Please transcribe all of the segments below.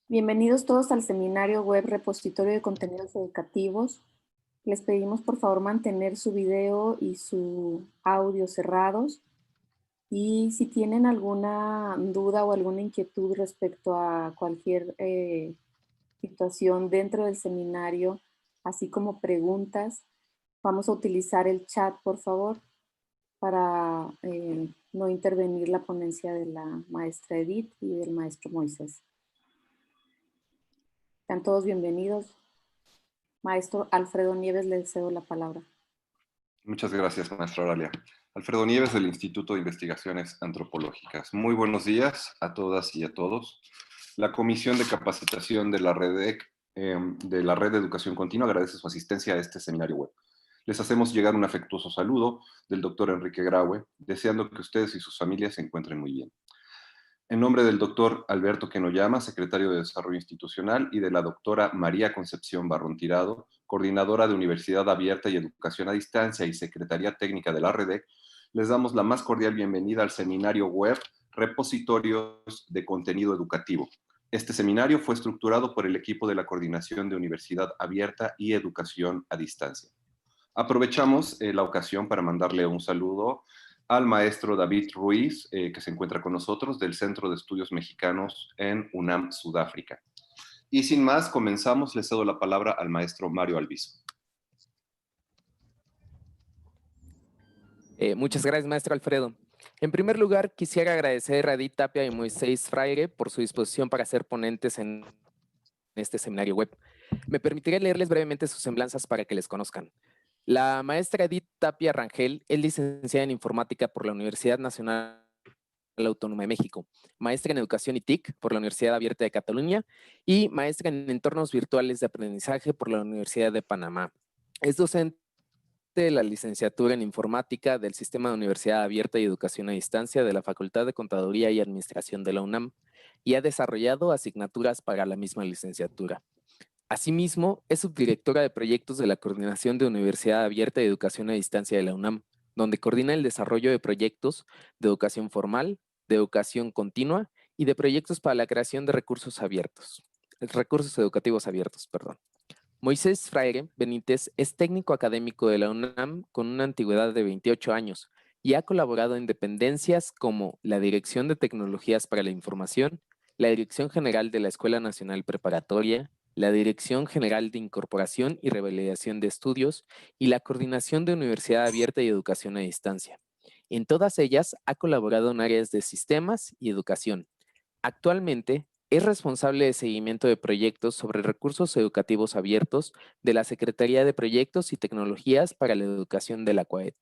Bienvenidos todos al seminario web Repositorio de Contenidos Educativos. Les pedimos por favor mantener su video y su audio cerrados. Y si tienen alguna duda o alguna inquietud respecto a cualquier situación dentro del seminario, así como preguntas, vamos a utilizar el chat, por favor, para no intervenir la ponencia de la maestra Edith y del maestro Moisés. Sean todos bienvenidos. Maestro Alfredo Nieves, le cedo la palabra. Muchas gracias, maestra Oralia. Alfredo Nieves, del Instituto de Investigaciones Antropológicas. Muy buenos días a todas y a todos. La Comisión de Capacitación de la REDEC, de la Red de Educación Continua, agradece su asistencia a este seminario web. Les hacemos llegar un afectuoso saludo del doctor Enrique Graue, deseando que ustedes y sus familias se encuentren muy bien. En nombre del doctor Alberto Kenoyama, secretario de Desarrollo Institucional, y de la doctora María Concepción Barrón Tirado, coordinadora de Universidad Abierta y Educación a Distancia y Secretaría Técnica de la REDEC, les damos la más cordial bienvenida al seminario web Repositorios de Contenido Educativo. Este seminario fue estructurado por el equipo de la Coordinación de Universidad Abierta y Educación a Distancia. Aprovechamos la ocasión para mandarle un saludo al maestro David Ruiz, que se encuentra con nosotros del Centro de Estudios Mexicanos en UNAM, Sudáfrica. Y sin más, comenzamos. Le cedo la palabra al maestro Mario Alviso. Muchas gracias, maestro Alfredo. En primer lugar, quisiera agradecer a Edith Tapia y Moisés Freire por su disposición para ser ponentes en este seminario web. Me permitiré leerles brevemente sus semblanzas para que les conozcan. La maestra Edith Tapia Rangel es licenciada en Informática por la Universidad Nacional Autónoma de México, maestra en Educación y TIC por la Universidad Abierta de Cataluña y maestra en Entornos Virtuales de Aprendizaje por la Universidad de Panamá. Es docente de la licenciatura en Informática del Sistema de Universidad Abierta y Educación a Distancia de la Facultad de Contaduría y Administración de la UNAM y ha desarrollado asignaturas para la misma licenciatura. Asimismo, es subdirectora de proyectos de la Coordinación de Universidad Abierta y Educación a Distancia de la UNAM, donde coordina el desarrollo de proyectos de educación formal, de educación continua y de proyectos para la creación de recursos educativos abiertos, perdón. Moisés Freire Benítez es técnico académico de la UNAM con una antigüedad de 28 años y ha colaborado en dependencias como la Dirección de Tecnologías para la Información, la Dirección General de la Escuela Nacional Preparatoria, la Dirección General de Incorporación y Revalidación de Estudios y la Coordinación de Universidad Abierta y Educación a Distancia. En todas ellas ha colaborado en áreas de sistemas y educación. Actualmente es responsable de seguimiento de proyectos sobre recursos educativos abiertos de la Secretaría de Proyectos y Tecnologías para la Educación de la CUAED.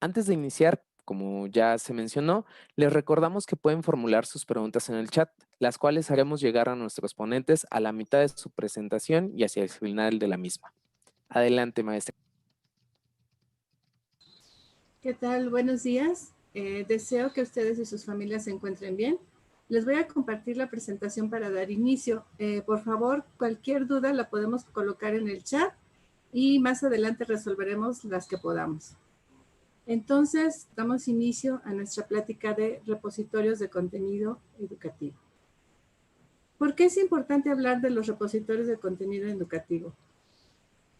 Antes de iniciar, como ya se mencionó, les recordamos que pueden formular sus preguntas en el chat, las cuales haremos llegar a nuestros ponentes a la mitad de su presentación y hacia el final de la misma. Adelante, maestra. ¿Qué tal? Buenos días. Deseo que ustedes y sus familias se encuentren bien. Les voy a compartir la presentación para dar inicio. Por favor, cualquier duda la podemos colocar en el chat y más adelante resolveremos las que podamos. Entonces, damos inicio a nuestra plática de repositorios de contenido educativo. ¿Por qué es importante hablar de los repositorios de contenido educativo?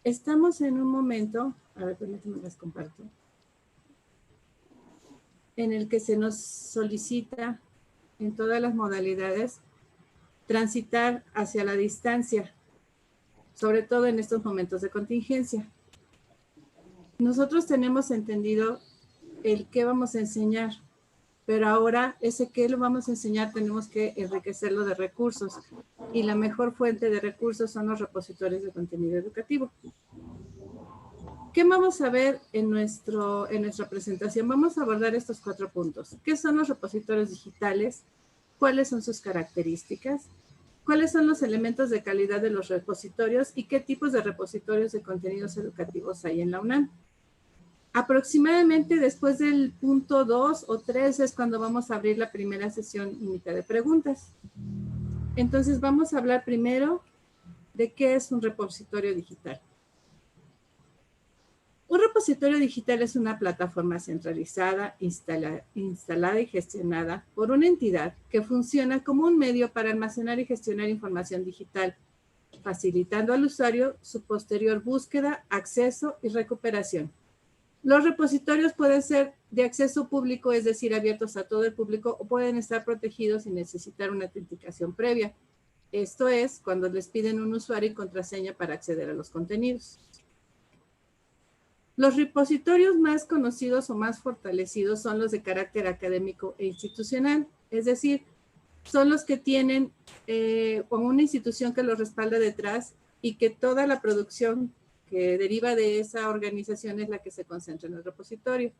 Estamos en un momento, a ver, permítanme las comparto, en el que se nos solicita en todas las modalidades transitar hacia la distancia, sobre todo en estos momentos de contingencia. Nosotros tenemos entendido el qué vamos a enseñar, pero ahora ese qué lo vamos a enseñar tenemos que enriquecerlo de recursos y la mejor fuente de recursos son los repositorios de contenido educativo. ¿Qué vamos a ver en nuestra presentación? Vamos a abordar estos 4 puntos. ¿Qué son los repositorios digitales? ¿Cuáles son sus características? ¿Cuáles son los elementos de calidad de los repositorios? ¿Y qué tipos de repositorios de contenidos educativos hay en la UNAM? Aproximadamente después del punto 2 o 3 es cuando vamos a abrir la primera sesión única de preguntas. Entonces vamos a hablar primero de qué es un repositorio digital. Un repositorio digital es una plataforma centralizada, instalada y gestionada por una entidad que funciona como un medio para almacenar y gestionar información digital, facilitando al usuario su posterior búsqueda, acceso y recuperación. Los repositorios pueden ser de acceso público, es decir, abiertos a todo el público, o pueden estar protegidos sin necesitar una autenticación previa. Esto es cuando les piden un usuario y contraseña para acceder a los contenidos. Los repositorios más conocidos o más fortalecidos son los de carácter académico e institucional, es decir, son los que tienen una institución que los respalda detrás y que toda la producción que deriva de esa organización es la que se concentra en el repositorio.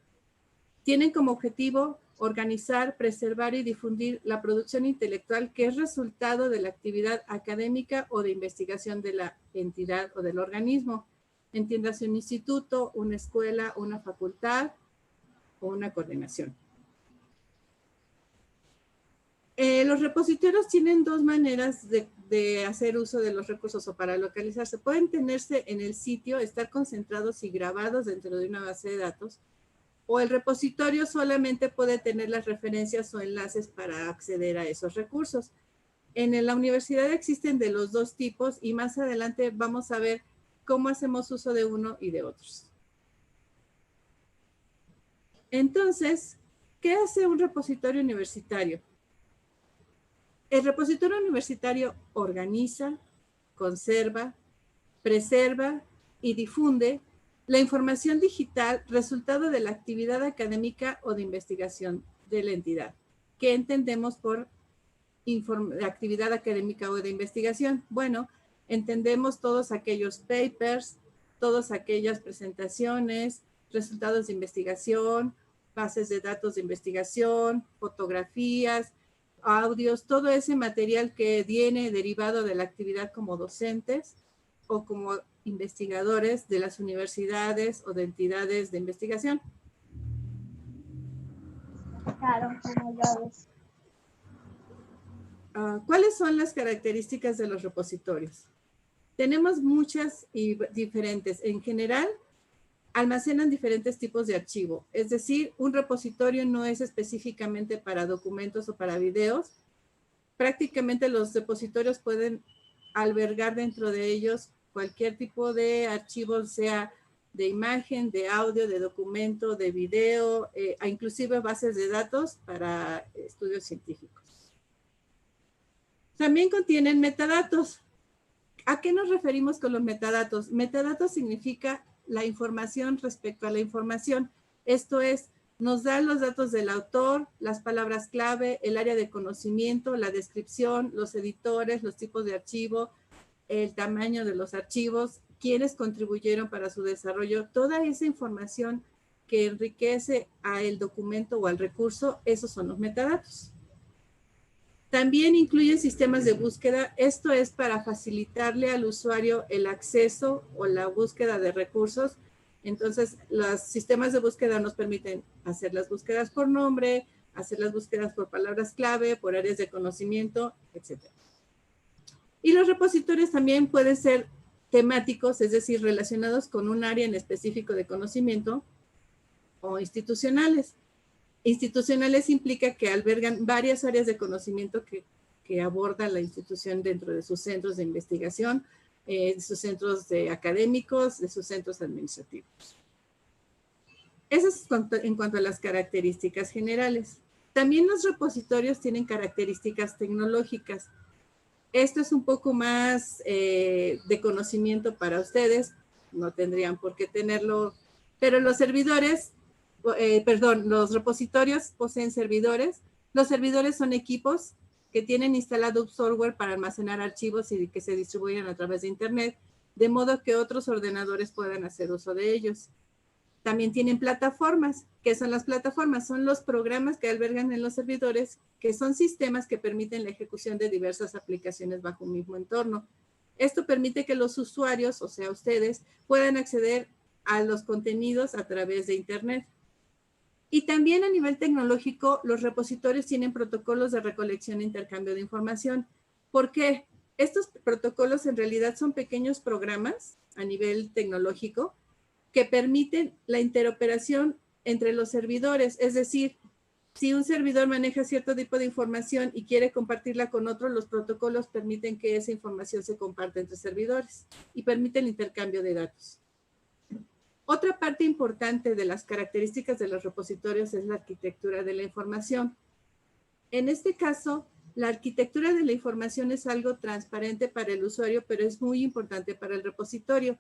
Tienen como objetivo organizar, preservar y difundir la producción intelectual que es resultado de la actividad académica o de investigación de la entidad o del organismo. Entiéndase un instituto, una escuela, una facultad o una coordinación. Los repositorios tienen dos maneras de hacer uso de los recursos o para localizarse. Pueden tenerse en el sitio, estar concentrados y grabados dentro de una base de datos, o el repositorio solamente puede tener las referencias o enlaces para acceder a esos recursos. En la universidad existen de los dos tipos y más adelante vamos a ver cómo hacemos uso de uno y de otros. Entonces, ¿qué hace un repositorio universitario? El repositorio universitario organiza, conserva, preserva y difunde la información digital resultado de la actividad académica o de investigación de la entidad. ¿Qué entendemos por actividad académica o de investigación? Bueno, entendemos todos aquellos papers, todas aquellas presentaciones, resultados de investigación, bases de datos de investigación, fotografías, audios, todo ese material que viene derivado de la actividad como docentes o como investigadores de las universidades o de entidades de investigación. Claro, como llaves. ¿Cuáles son las características de los repositorios? Tenemos muchas y diferentes. En general, almacenan diferentes tipos de archivo. Es decir, un repositorio no es específicamente para documentos o para videos. Prácticamente los repositorios pueden albergar dentro de ellos cualquier tipo de archivo, sea de imagen, de audio, de documento, de video, inclusive bases de datos para estudios científicos. También contienen metadatos. ¿A qué nos referimos con los metadatos? Metadatos significa la información respecto a la información. Esto es, nos dan los datos del autor, las palabras clave, el área de conocimiento, la descripción, los editores, los tipos de archivo, el tamaño de los archivos, quiénes contribuyeron para su desarrollo, toda esa información que enriquece al documento o al recurso, esos son los metadatos. También incluyen sistemas de búsqueda. Esto es para facilitarle al usuario el acceso o la búsqueda de recursos. Entonces, los sistemas de búsqueda nos permiten hacer las búsquedas por nombre, hacer las búsquedas por palabras clave, por áreas de conocimiento, etc. Y los repositorios también pueden ser temáticos, es decir, relacionados con un área en específico de conocimiento, o institucionales. Institucionales implica que albergan varias áreas de conocimiento que aborda la institución dentro de sus centros de investigación, de sus centros académicos, de sus centros administrativos. Eso es en cuanto a las características generales. También los repositorios tienen características tecnológicas. Esto es un poco más de conocimiento para ustedes, no tendrían por qué tenerlo, pero los servidores, los repositorios poseen servidores. Los servidores son equipos que tienen instalado software para almacenar archivos y que se distribuyen a través de Internet, de modo que otros ordenadores puedan hacer uso de ellos. También tienen plataformas. ¿Qué son las plataformas? Son los programas que albergan en los servidores, que son sistemas que permiten la ejecución de diversas aplicaciones bajo un mismo entorno. Esto permite que los usuarios, o sea, ustedes, puedan acceder a los contenidos a través de Internet. Y también a nivel tecnológico, los repositorios tienen protocolos de recolección e intercambio de información. ¿Por qué? Estos protocolos en realidad son pequeños programas a nivel tecnológico que permiten la interoperación entre los servidores. Es decir, si un servidor maneja cierto tipo de información y quiere compartirla con otro, los protocolos permiten que esa información se comparta entre servidores y permiten el intercambio de datos. Otra parte importante de las características de los repositorios es la arquitectura de la información. En este caso, la arquitectura de la información es algo transparente para el usuario, pero es muy importante para el repositorio.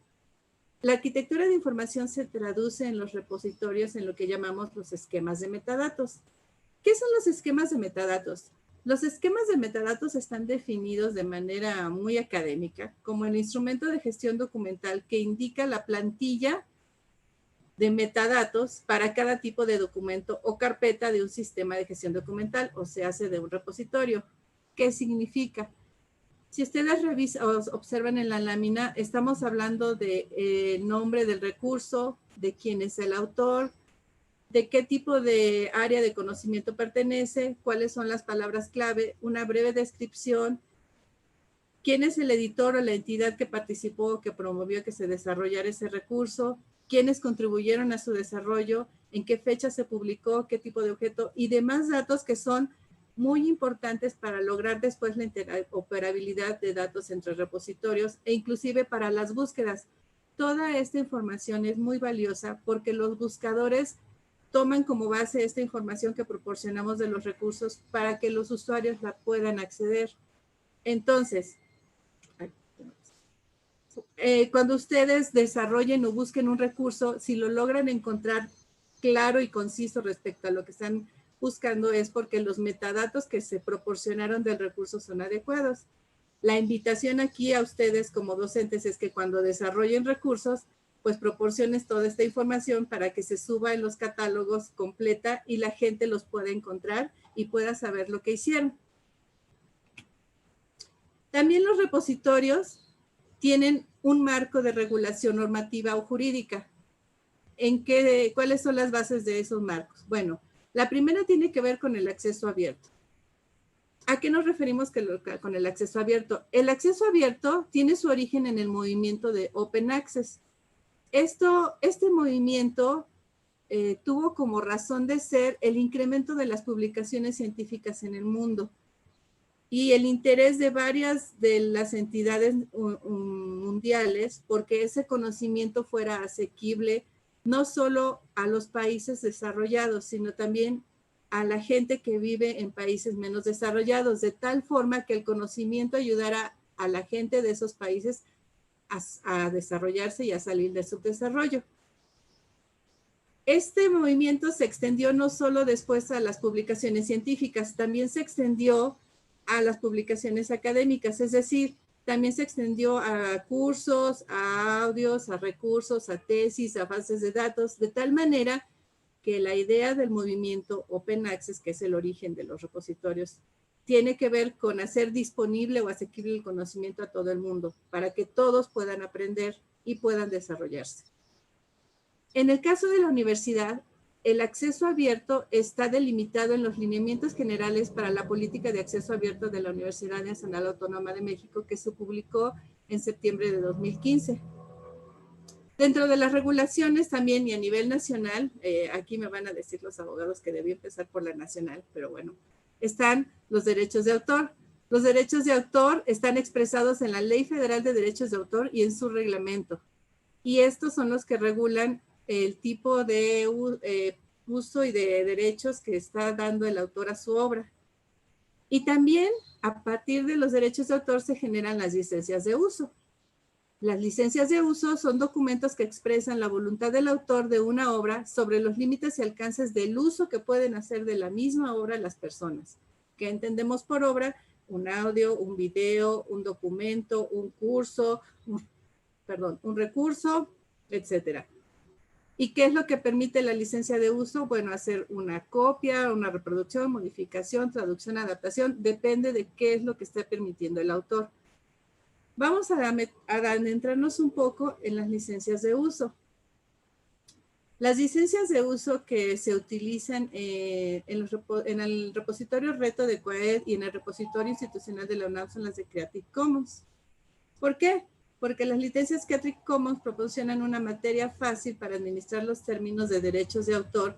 La arquitectura de información se traduce en los repositorios en lo que llamamos los esquemas de metadatos. ¿Qué son los esquemas de metadatos? Los esquemas de metadatos están definidos de manera muy académica como el instrumento de gestión documental que indica la plantilla de metadatos para cada tipo de documento o carpeta de un sistema de gestión documental, o se hace de un repositorio. ¿Qué significa? Si ustedes observan en la lámina, estamos hablando de nombre del recurso, de quién es el autor, de qué tipo de área de conocimiento pertenece, cuáles son las palabras clave, una breve descripción, quién es el editor o la entidad que participó o que promovió que se desarrollara ese recurso, quiénes contribuyeron a su desarrollo, en qué fecha se publicó, qué tipo de objeto y demás datos que son muy importantes para lograr después la interoperabilidad de datos entre repositorios e inclusive para las búsquedas. Toda esta información es muy valiosa porque los buscadores toman como base esta información que proporcionamos de los recursos para que los usuarios la puedan acceder. Entonces, cuando ustedes desarrollen o busquen un recurso, si lo logran encontrar claro y conciso respecto a lo que están buscando, es porque los metadatos que se proporcionaron del recurso son adecuados. La invitación aquí a ustedes como docentes es que cuando desarrollen recursos, pues proporciones toda esta información para que se suba en los catálogos completa y la gente los pueda encontrar y pueda saber lo que hicieron. También los repositorios tienen un marco de regulación normativa o jurídica. ¿Cuáles son las bases de esos marcos? Bueno, la primera tiene que ver con el acceso abierto. ¿A qué nos referimos con el acceso abierto? El acceso abierto tiene su origen en el movimiento de Open Access. Este movimiento tuvo como razón de ser el incremento de las publicaciones científicas en el mundo y el interés de varias de las entidades mundiales porque ese conocimiento fuera asequible no solo a los países desarrollados, sino también a la gente que vive en países menos desarrollados, de tal forma que el conocimiento ayudara a la gente de esos países a desarrollarse y a salir del subdesarrollo. Este movimiento se extendió no solo después a las publicaciones científicas, también se extendió a las publicaciones académicas, es decir, también se extendió a cursos, a audios, a recursos, a tesis, a bases de datos, de tal manera que la idea del movimiento Open Access, que es el origen de los repositorios, tiene que ver con hacer disponible o asequible el conocimiento a todo el mundo, para que todos puedan aprender y puedan desarrollarse. En el caso de la universidad, el acceso abierto está delimitado en los lineamientos generales para la política de acceso abierto de la Universidad Nacional Autónoma de México, que se publicó en septiembre de 2015. Dentro de las regulaciones también y a nivel nacional, aquí me van a decir los abogados que debí empezar por la nacional, pero bueno, están los derechos de autor. Los derechos de autor están expresados en la Ley Federal de Derechos de Autor y en su reglamento. Y estos son los que regulan el tipo de uso y de derechos que está dando el autor a su obra. Y también a partir de los derechos de autor se generan las licencias de uso. Las licencias de uso son documentos que expresan la voluntad del autor de una obra sobre los límites y alcances del uso que pueden hacer de la misma obra las personas. ¿Qué entendemos por obra? Un audio, un video, un documento, un curso, un recurso, etcétera. ¿Y qué es lo que permite la licencia de uso? Bueno, hacer una copia, una reproducción, modificación, traducción, adaptación, depende de qué es lo que está permitiendo el autor. Vamos a adentrarnos un poco en las licencias de uso. Las licencias de uso que se utilizan en el repositorio Reto de COAED y en el repositorio institucional de la UNAM son las de Creative Commons. ¿Por qué? porque las licencias Creative Commons proporcionan una materia fácil para administrar los términos de derechos de autor,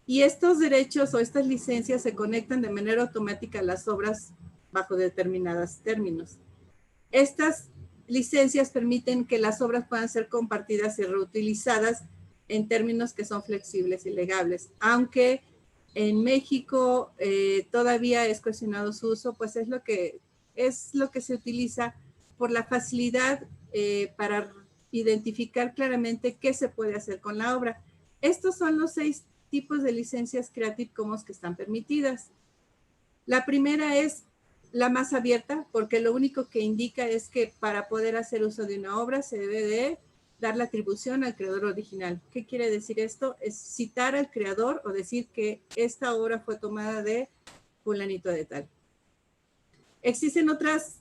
y estos derechos o estas licencias se conectan de manera automática a las obras bajo determinados términos. Estas licencias permiten que las obras puedan ser compartidas y reutilizadas en términos que son flexibles y legables. Aunque en México todavía es cuestionado su uso, pues es lo que se utiliza por la facilidad para identificar claramente qué se puede hacer con la obra. Estos son los 6 tipos de licencias Creative Commons que están permitidas. La primera es la más abierta, porque lo único que indica es que para poder hacer uso de una obra se debe de dar la atribución al creador original. ¿Qué quiere decir esto? Es citar al creador o decir que esta obra fue tomada de fulanito de tal. Existen otras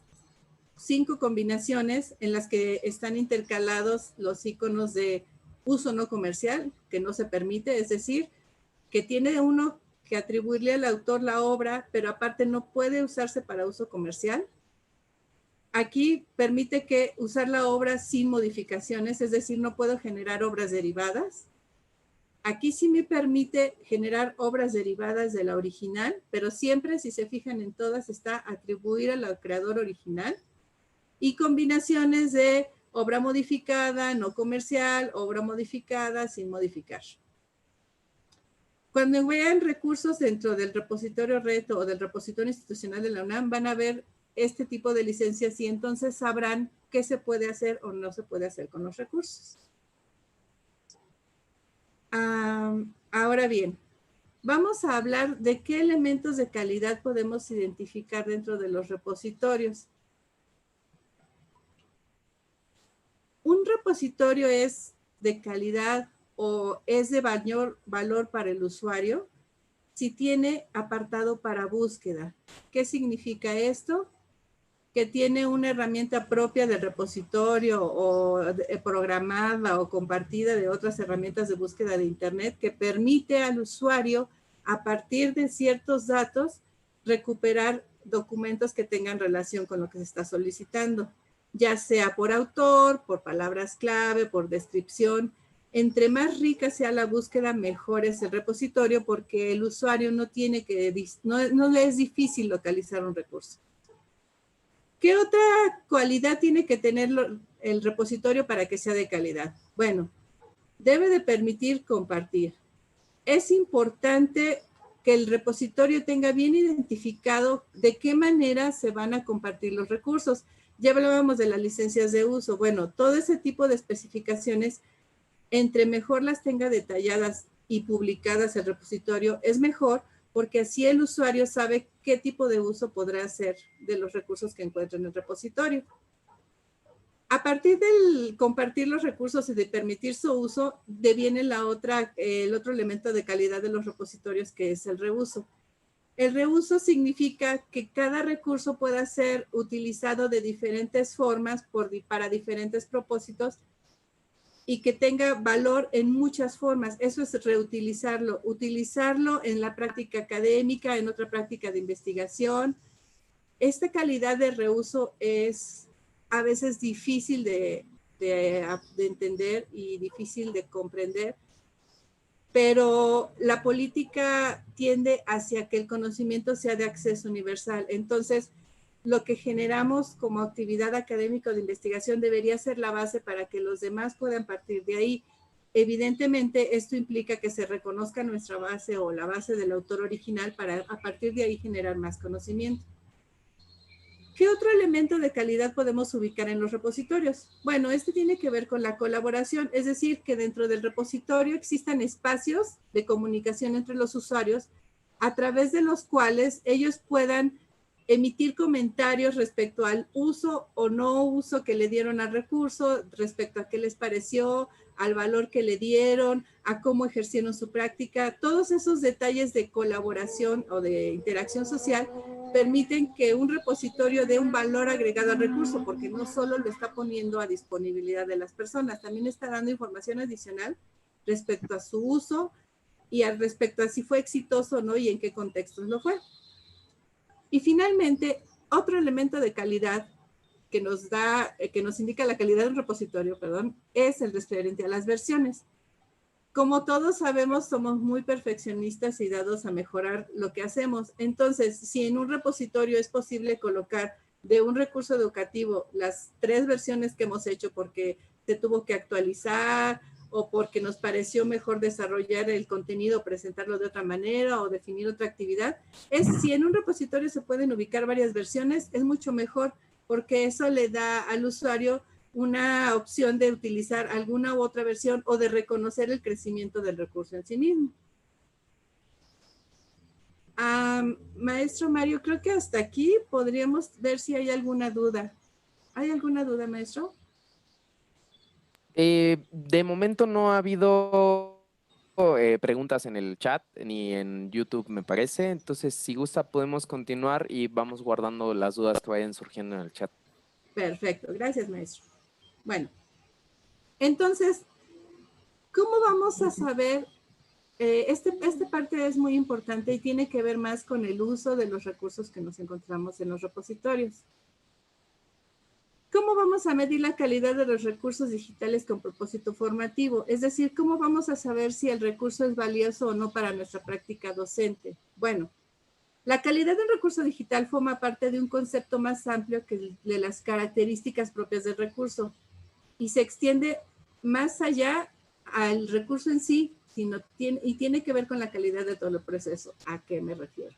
5 combinaciones en las que están intercalados los iconos de uso no comercial, que no se permite, es decir, que tiene uno que atribuirle al autor la obra, pero aparte no puede usarse para uso comercial. Aquí permite que usar la obra sin modificaciones, es decir, no puedo generar obras derivadas. Aquí sí me permite generar obras derivadas de la original, pero siempre, si se fijan en todas, está atribuir al creador original. Y combinaciones de obra modificada, no comercial, obra modificada, sin modificar. Cuando vean recursos dentro del repositorio RETO o del repositorio institucional de la UNAM, van a ver este tipo de licencias y entonces sabrán qué se puede hacer o no se puede hacer con los recursos. Ahora bien, vamos a hablar de qué elementos de calidad podemos identificar dentro de los repositorios. Un repositorio es de calidad o es de mayor valor para el usuario si tiene apartado para búsqueda. ¿Qué significa esto? Que tiene una herramienta propia del repositorio o programada o compartida de otras herramientas de búsqueda de Internet que permite al usuario, a partir de ciertos datos, recuperar documentos que tengan relación con lo que se está solicitando, ya sea por autor, por palabras clave, por descripción. Entre más rica sea la búsqueda, mejor es el repositorio porque el usuario no le es difícil localizar un recurso. ¿Qué otra cualidad tiene que tener el repositorio para que sea de calidad? Bueno, debe de permitir compartir. Es importante que el repositorio tenga bien identificado de qué manera se van a compartir los recursos. Ya hablábamos de las licencias de uso. Bueno, todo ese tipo de especificaciones, entre mejor las tenga detalladas y publicadas el repositorio, es mejor, porque así el usuario sabe qué tipo de uso podrá hacer de los recursos que encuentra en el repositorio. A partir del compartir los recursos y de permitir su uso, deviene el otro elemento de calidad de los repositorios, que es el reuso. El reuso significa que cada recurso pueda ser utilizado de diferentes formas para diferentes propósitos y que tenga valor en muchas formas. Eso es reutilizarlo, utilizarlo en la práctica académica, en otra práctica de investigación. Esta calidad de reuso es a veces difícil de entender y difícil de comprender, pero la política tiende hacia que el conocimiento sea de acceso universal. Entonces, lo que generamos como actividad académica o de investigación debería ser la base para que los demás puedan partir de ahí. Evidentemente, esto implica que se reconozca nuestra base o la base del autor original para a partir de ahí generar más conocimiento. ¿Qué otro elemento de calidad podemos ubicar en los repositorios? Bueno, este tiene que ver con la colaboración, es decir, que dentro del repositorio existan espacios de comunicación entre los usuarios a través de los cuales ellos puedan emitir comentarios respecto al uso o no uso que le dieron al recurso, respecto a qué les pareció, al valor que le dieron, a cómo ejercieron su práctica. Todos esos detalles de colaboración o de interacción social permiten que un repositorio dé un valor agregado al recurso, porque no solo lo está poniendo a disponibilidad de las personas, también está dando información adicional respecto a su uso y al respecto a si fue exitoso o no y en qué contextos lo fue. Y finalmente, otro elemento de calidad que nos indica la calidad de un repositorio, perdón, es el referente a las versiones. Como todos sabemos, somos muy perfeccionistas y dados a mejorar lo que hacemos. Entonces, si en un repositorio es posible colocar de un recurso educativo las 3 versiones que hemos hecho porque se tuvo que actualizar o porque nos pareció mejor desarrollar el contenido, presentarlo de otra manera o definir otra actividad, si en un repositorio se pueden ubicar varias versiones, es mucho mejor porque eso le da al usuario una opción de utilizar alguna u otra versión o de reconocer el crecimiento del recurso en sí mismo. Maestro Mario, creo que hasta aquí podríamos ver si hay alguna duda. ¿Hay alguna duda, maestro? De momento no ha habido preguntas en el chat ni en YouTube, me parece. Entonces, si gusta, podemos continuar y vamos guardando las dudas que vayan surgiendo en el chat. Perfecto, gracias, maestro. Bueno, entonces, ¿cómo vamos a saber? Esta parte es muy importante y tiene que ver más con el uso de los recursos que nos encontramos en los repositorios. ¿Cómo vamos a medir la calidad de los recursos digitales con propósito formativo? Es decir, ¿cómo vamos a saber si el recurso es valioso o no para nuestra práctica docente? Bueno, la calidad de un recurso digital forma parte de un concepto más amplio que el de las características propias del recurso y se extiende más allá al recurso en sí, y tiene que ver con la calidad de todo el proceso. ¿A qué me refiero?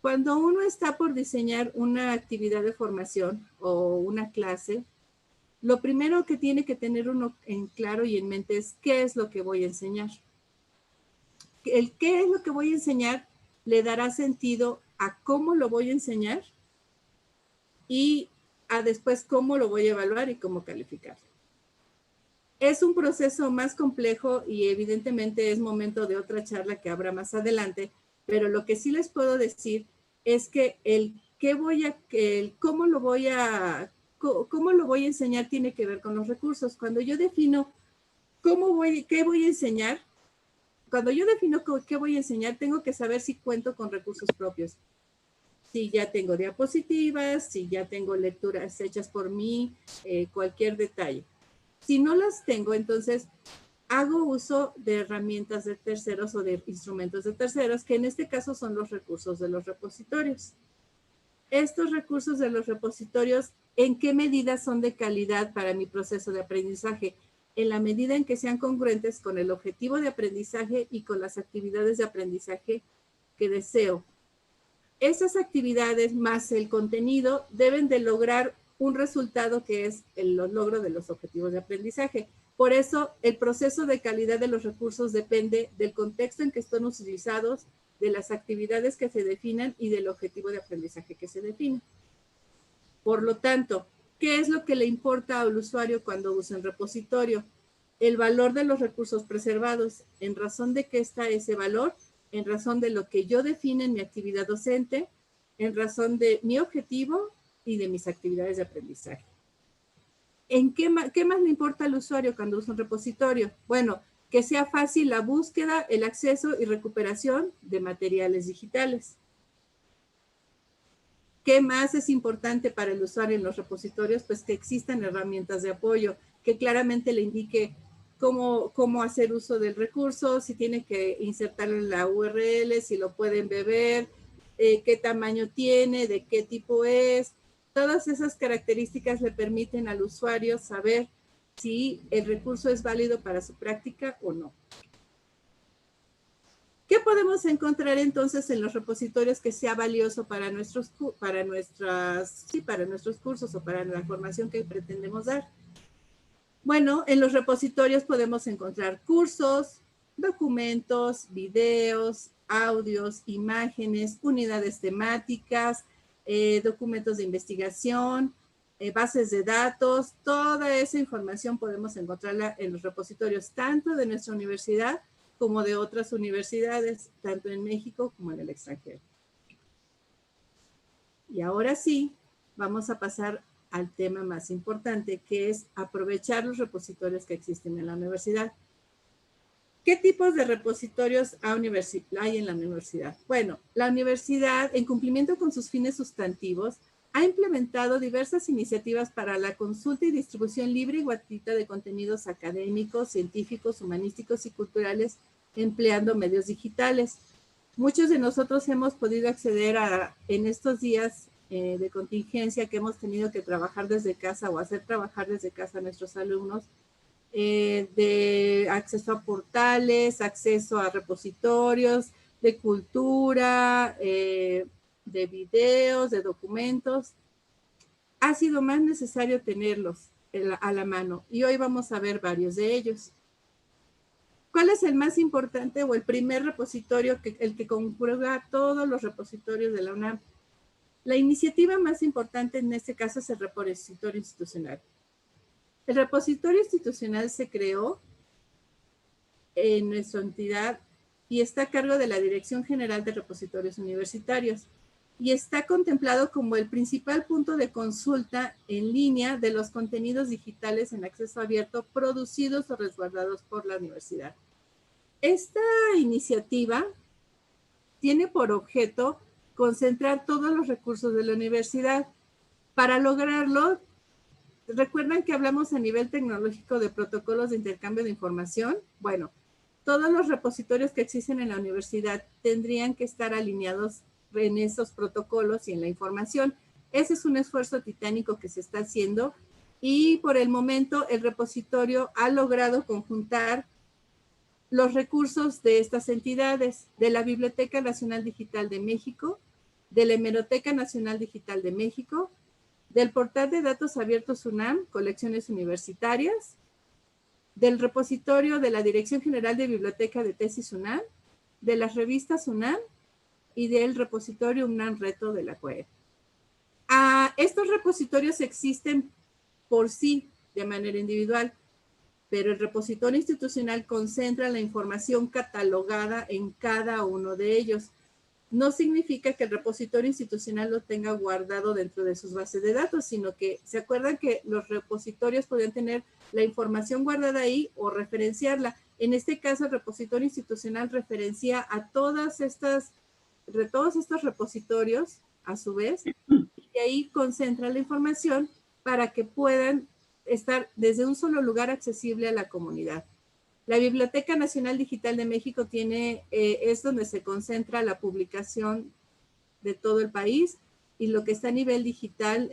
Cuando uno está por diseñar una actividad de formación o una clase, lo primero que tiene que tener uno en claro y en mente es qué es lo que voy a enseñar. El qué es lo que voy a enseñar le dará sentido a cómo lo voy a enseñar y a después cómo lo voy a evaluar y cómo calificar. Es un proceso más complejo y evidentemente es momento de otra charla que habrá más adelante, pero lo que sí les puedo decir es que cómo lo voy a enseñar tiene que ver con los recursos. Cuando yo defino qué voy a enseñar, cuando yo defino qué voy a enseñar, tengo que saber si cuento con recursos propios. Si ya tengo diapositivas, si ya tengo lecturas hechas por mí, cualquier detalle. Si no las tengo, entonces hago uso de herramientas de terceros o de instrumentos de terceros, que en este caso son los recursos de los repositorios. Estos recursos de los repositorios, ¿en qué medida son de calidad para mi proceso de aprendizaje? En la medida en que sean congruentes con el objetivo de aprendizaje y con las actividades de aprendizaje que deseo. Esas actividades más el contenido deben de lograr un resultado que es el logro de los objetivos de aprendizaje. Por eso, el proceso de calidad de los recursos depende del contexto en que están utilizados, de las actividades que se definan y del objetivo de aprendizaje que se define. Por lo tanto, ¿qué es lo que le importa al usuario cuando usa un repositorio? El valor de los recursos preservados. ¿En razón de qué está ese valor? En razón de lo que yo define en mi actividad docente, en razón de mi objetivo y de mis actividades de aprendizaje. ¿Qué más le importa al usuario cuando usa un repositorio? Bueno, que sea fácil la búsqueda, el acceso y recuperación de materiales digitales. ¿Qué más es importante para el usuario en los repositorios? Pues que existan herramientas de apoyo, que claramente le indique cómo hacer uso del recurso, si tiene que insertarlo en la URL, si lo pueden beber, qué tamaño tiene, de qué tipo es. Todas esas características le permiten al usuario saber si el recurso es válido para su práctica o no. ¿Qué podemos encontrar entonces en los repositorios que sea valioso para nuestros cursos o para la formación que pretendemos dar? Bueno, en los repositorios podemos encontrar cursos, documentos, videos, audios, imágenes, unidades temáticas, documentos de investigación, bases de datos. Toda esa información podemos encontrarla en los repositorios tanto de nuestra universidad como de otras universidades, tanto en México como en el extranjero. Y ahora sí, vamos a pasar al tema más importante, que es aprovechar los repositorios que existen en la universidad. ¿Qué tipos de repositorios hay en la universidad? Bueno, la universidad, en cumplimiento con sus fines sustantivos, ha implementado diversas iniciativas para la consulta y distribución libre y gratuita de contenidos académicos, científicos, humanísticos y culturales empleando medios digitales. Muchos de nosotros hemos podido acceder en estos días de contingencia que hemos tenido que trabajar desde casa o hacer trabajar desde casa a nuestros alumnos, de acceso a portales, acceso a repositorios, de cultura, de videos, de documentos. Ha sido más necesario tenerlos a la mano y hoy vamos a ver varios de ellos. ¿Cuál es el más importante o el primer repositorio, el que conjuga todos los repositorios de la UNAM? La iniciativa más importante en este caso es el repositorio institucional. El repositorio institucional se creó en nuestra entidad y está a cargo de la Dirección General de Repositorios Universitarios y está contemplado como el principal punto de consulta en línea de los contenidos digitales en acceso abierto producidos o resguardados por la universidad. Esta iniciativa tiene por objeto concentrar todos los recursos de la universidad. Para lograrlo, ¿recuerdan que hablamos a nivel tecnológico de protocolos de intercambio de información? Bueno, todos los repositorios que existen en la universidad tendrían que estar alineados en esos protocolos y en la información. Ese es un esfuerzo titánico que se está haciendo y por el momento el repositorio ha logrado conjuntar los recursos de estas entidades, de la Biblioteca Nacional Digital de México, de la Hemeroteca Nacional Digital de México, del Portal de Datos Abiertos UNAM, Colecciones Universitarias, del repositorio de la Dirección General de Biblioteca de Tesis UNAM, de las revistas UNAM y del repositorio UNAM Reto de la CUED. Estos repositorios existen por sí de manera individual, pero el repositorio institucional concentra la información catalogada en cada uno de ellos. No significa que el repositorio institucional lo tenga guardado dentro de sus bases de datos, sino que se acuerdan que los repositorios podrían tener la información guardada ahí o referenciarla. En este caso, el repositorio institucional referencia a todos estos repositorios, a su vez, y ahí concentra la información para que puedan estar desde un solo lugar accesible a la comunidad. La Biblioteca Nacional Digital de México es donde se concentra la publicación de todo el país y lo que está a nivel digital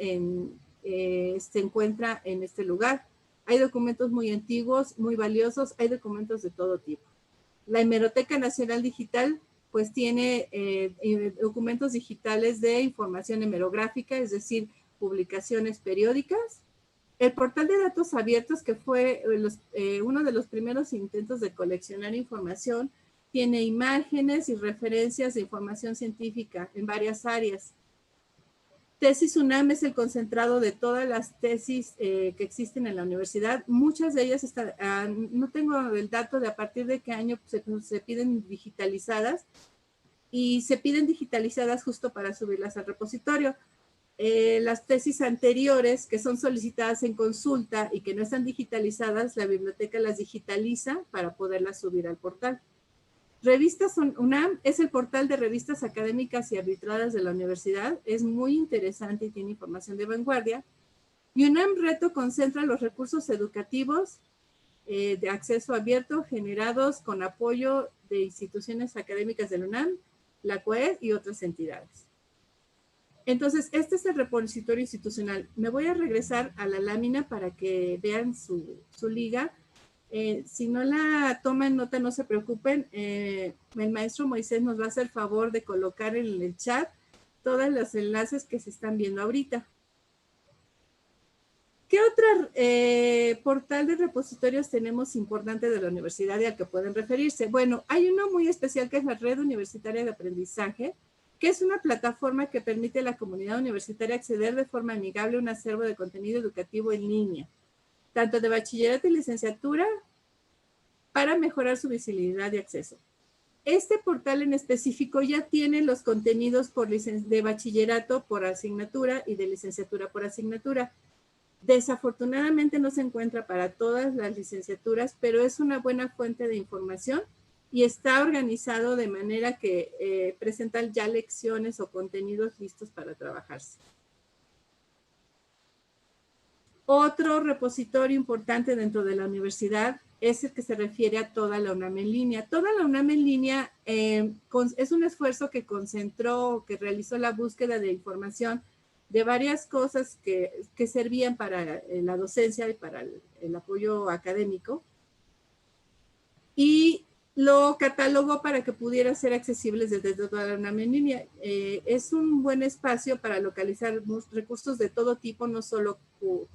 se encuentra en este lugar. Hay documentos muy antiguos, muy valiosos, hay documentos de todo tipo. La Hemeroteca Nacional Digital pues tiene documentos digitales de información hemerográfica, es decir, publicaciones periódicas. El portal de datos abiertos, que fue uno de los primeros intentos de coleccionar información, tiene imágenes y referencias de información científica en varias áreas. Tesis UNAM es el concentrado de todas las tesis que existen en la universidad. Muchas de ellas no tengo el dato de a partir de qué año se piden digitalizadas, y se piden digitalizadas justo para subirlas al repositorio. Las tesis anteriores que son solicitadas en consulta y que no están digitalizadas, la biblioteca las digitaliza para poderlas subir al portal. Revistas UNAM es el portal de revistas académicas y arbitradas de la universidad. Es muy interesante y tiene información de vanguardia. Y UNAM Reto concentra los recursos educativos de acceso abierto generados con apoyo de instituciones académicas del UNAM, la CUED y otras entidades. Entonces, este es el repositorio institucional. Me voy a regresar a la lámina para que vean su liga. Si no la toman nota, no se preocupen. El maestro Moisés nos va a hacer favor de colocar en el chat todos los enlaces que se están viendo ahorita. ¿Qué otro portal de repositorios tenemos importante de la universidad y al que pueden referirse? Bueno, hay uno muy especial que es la Red Universitaria de Aprendizaje, que es una plataforma que permite a la comunidad universitaria acceder de forma amigable a un acervo de contenido educativo en línea, tanto de bachillerato y licenciatura, para mejorar su visibilidad y acceso. Este portal en específico ya tiene los contenidos de bachillerato por asignatura y de licenciatura por asignatura. Desafortunadamente no se encuentra para todas las licenciaturas, pero es una buena fuente de información y está organizado de manera que presentan ya lecciones o contenidos listos para trabajarse. Otro repositorio importante dentro de la universidad es el que se refiere a toda la UNAM en línea. Toda la UNAM en línea es un esfuerzo que concentró, que realizó la búsqueda de información de varias cosas que servían para la docencia y para el apoyo académico, y lo catalogó para que pudiera ser accesibles desde toda la UNAM en línea. Es un buen espacio para localizar recursos de todo tipo, no solo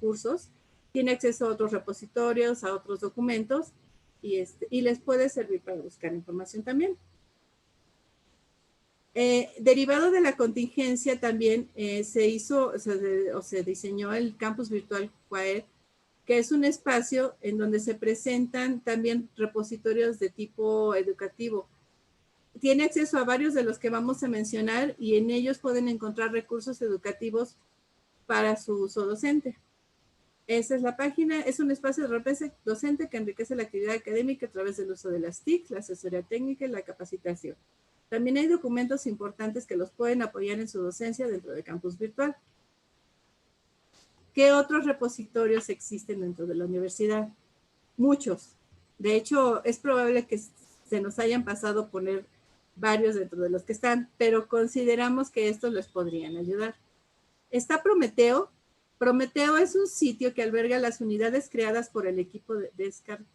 cursos. Tiene acceso a otros repositorios, a otros documentos, y les puede servir para buscar información también. Derivado de la contingencia también se diseñó el campus virtual CUAED, que es un espacio en donde se presentan también repositorios de tipo educativo. Tiene acceso a varios de los que vamos a mencionar, y en ellos pueden encontrar recursos educativos para su uso docente. Esa es la página. Es un espacio docente que enriquece la actividad académica a través del uso de las TIC, la asesoría técnica y la capacitación. También hay documentos importantes que los pueden apoyar en su docencia dentro del campus virtual. ¿Qué otros repositorios existen dentro de la universidad? Muchos. De hecho, es probable que se nos hayan pasado a poner varios dentro de los que están, pero consideramos que estos les podrían ayudar. Está Prometeo. Prometeo es un sitio que alberga las unidades creadas por el equipo de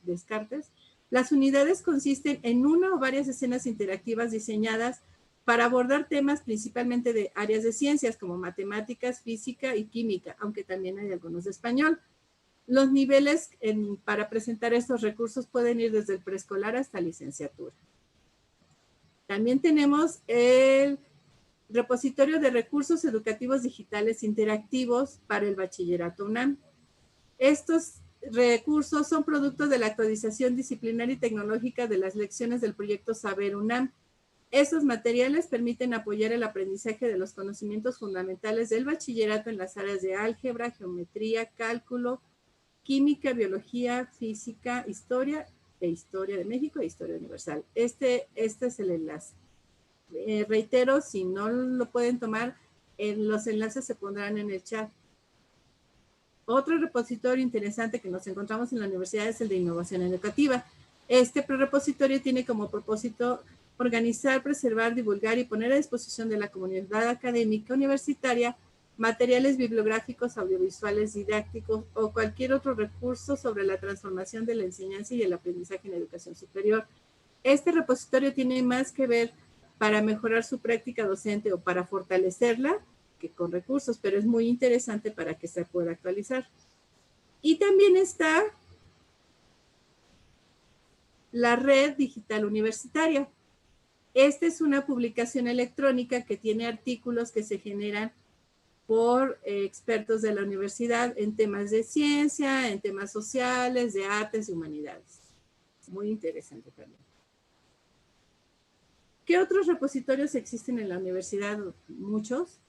Descartes. Las unidades consisten en una o varias escenas interactivas diseñadas para abordar temas principalmente de áreas de ciencias como matemáticas, física y química, aunque también hay algunos de español. Los niveles para presentar estos recursos pueden ir desde el preescolar hasta licenciatura. También tenemos el repositorio de recursos educativos digitales interactivos para el bachillerato UNAM. Estos recursos son producto de la actualización disciplinar y tecnológica de las lecciones del proyecto Saber UNAM. Estos materiales permiten apoyar el aprendizaje de los conocimientos fundamentales del bachillerato en las áreas de álgebra, geometría, cálculo, química, biología, física, historia e historia de México e historia universal. Este es el enlace. Reitero, si no lo pueden tomar, los enlaces se pondrán en el chat. Otro repositorio interesante que nos encontramos en la universidad es el de innovación educativa. Este repositorio tiene como propósito organizar, preservar, divulgar y poner a disposición de la comunidad académica universitaria materiales bibliográficos, audiovisuales, didácticos o cualquier otro recurso sobre la transformación de la enseñanza y el aprendizaje en la educación superior. Este repositorio tiene más que ver para mejorar su práctica docente o para fortalecerla que con recursos, pero es muy interesante para que se pueda actualizar. Y también está la Red Digital Universitaria. Esta es una publicación electrónica que tiene artículos que se generan por expertos de la universidad en temas de ciencia, en temas sociales, de artes y humanidades. Muy interesante también. ¿Qué otros repositorios existen en la universidad? Muchos.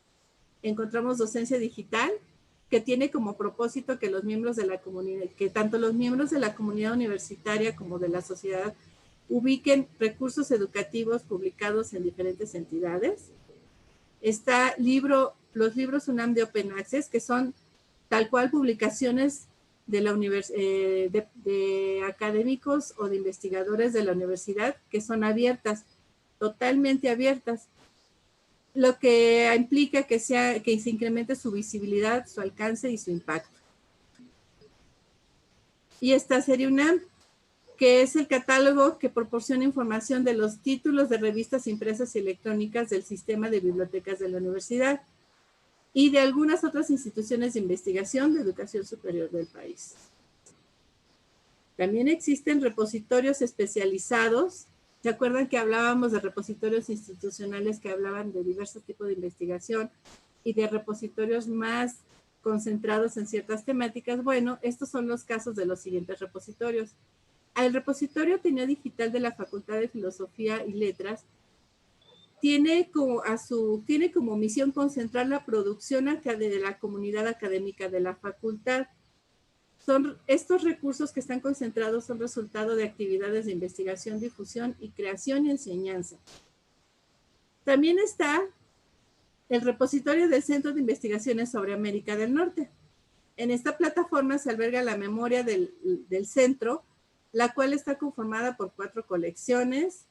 Encontramos docencia digital, que tiene como propósito que los miembros de la comunidad, que tanto los miembros de la comunidad universitaria como de la sociedad ubiquen recursos educativos publicados en diferentes entidades. Está los libros UNAM de Open Access, que son tal cual publicaciones de la de académicos o de investigadores de la universidad, que son abiertas, totalmente abiertas, lo que implica que se incremente su visibilidad, su alcance y su impacto. Y está Serie UNAM, que es el catálogo que proporciona información de los títulos de revistas impresas y electrónicas del sistema de bibliotecas de la universidad y de algunas otras instituciones de investigación de educación superior del país. También existen repositorios especializados. ¿Se acuerdan que hablábamos de repositorios institucionales que hablaban de diversos tipos de investigación y de repositorios más concentrados en ciertas temáticas? Bueno, estos son los casos de los siguientes repositorios. El repositorio Ateneo Digital de la Facultad de Filosofía y Letras tiene como misión concentrar la producción de la comunidad académica de la facultad. Estos recursos que están concentrados son resultado de actividades de investigación, difusión y creación y enseñanza. También está el repositorio del Centro de Investigaciones sobre América del Norte. En esta plataforma se alberga la memoria del centro, la cual está conformada por 4 colecciones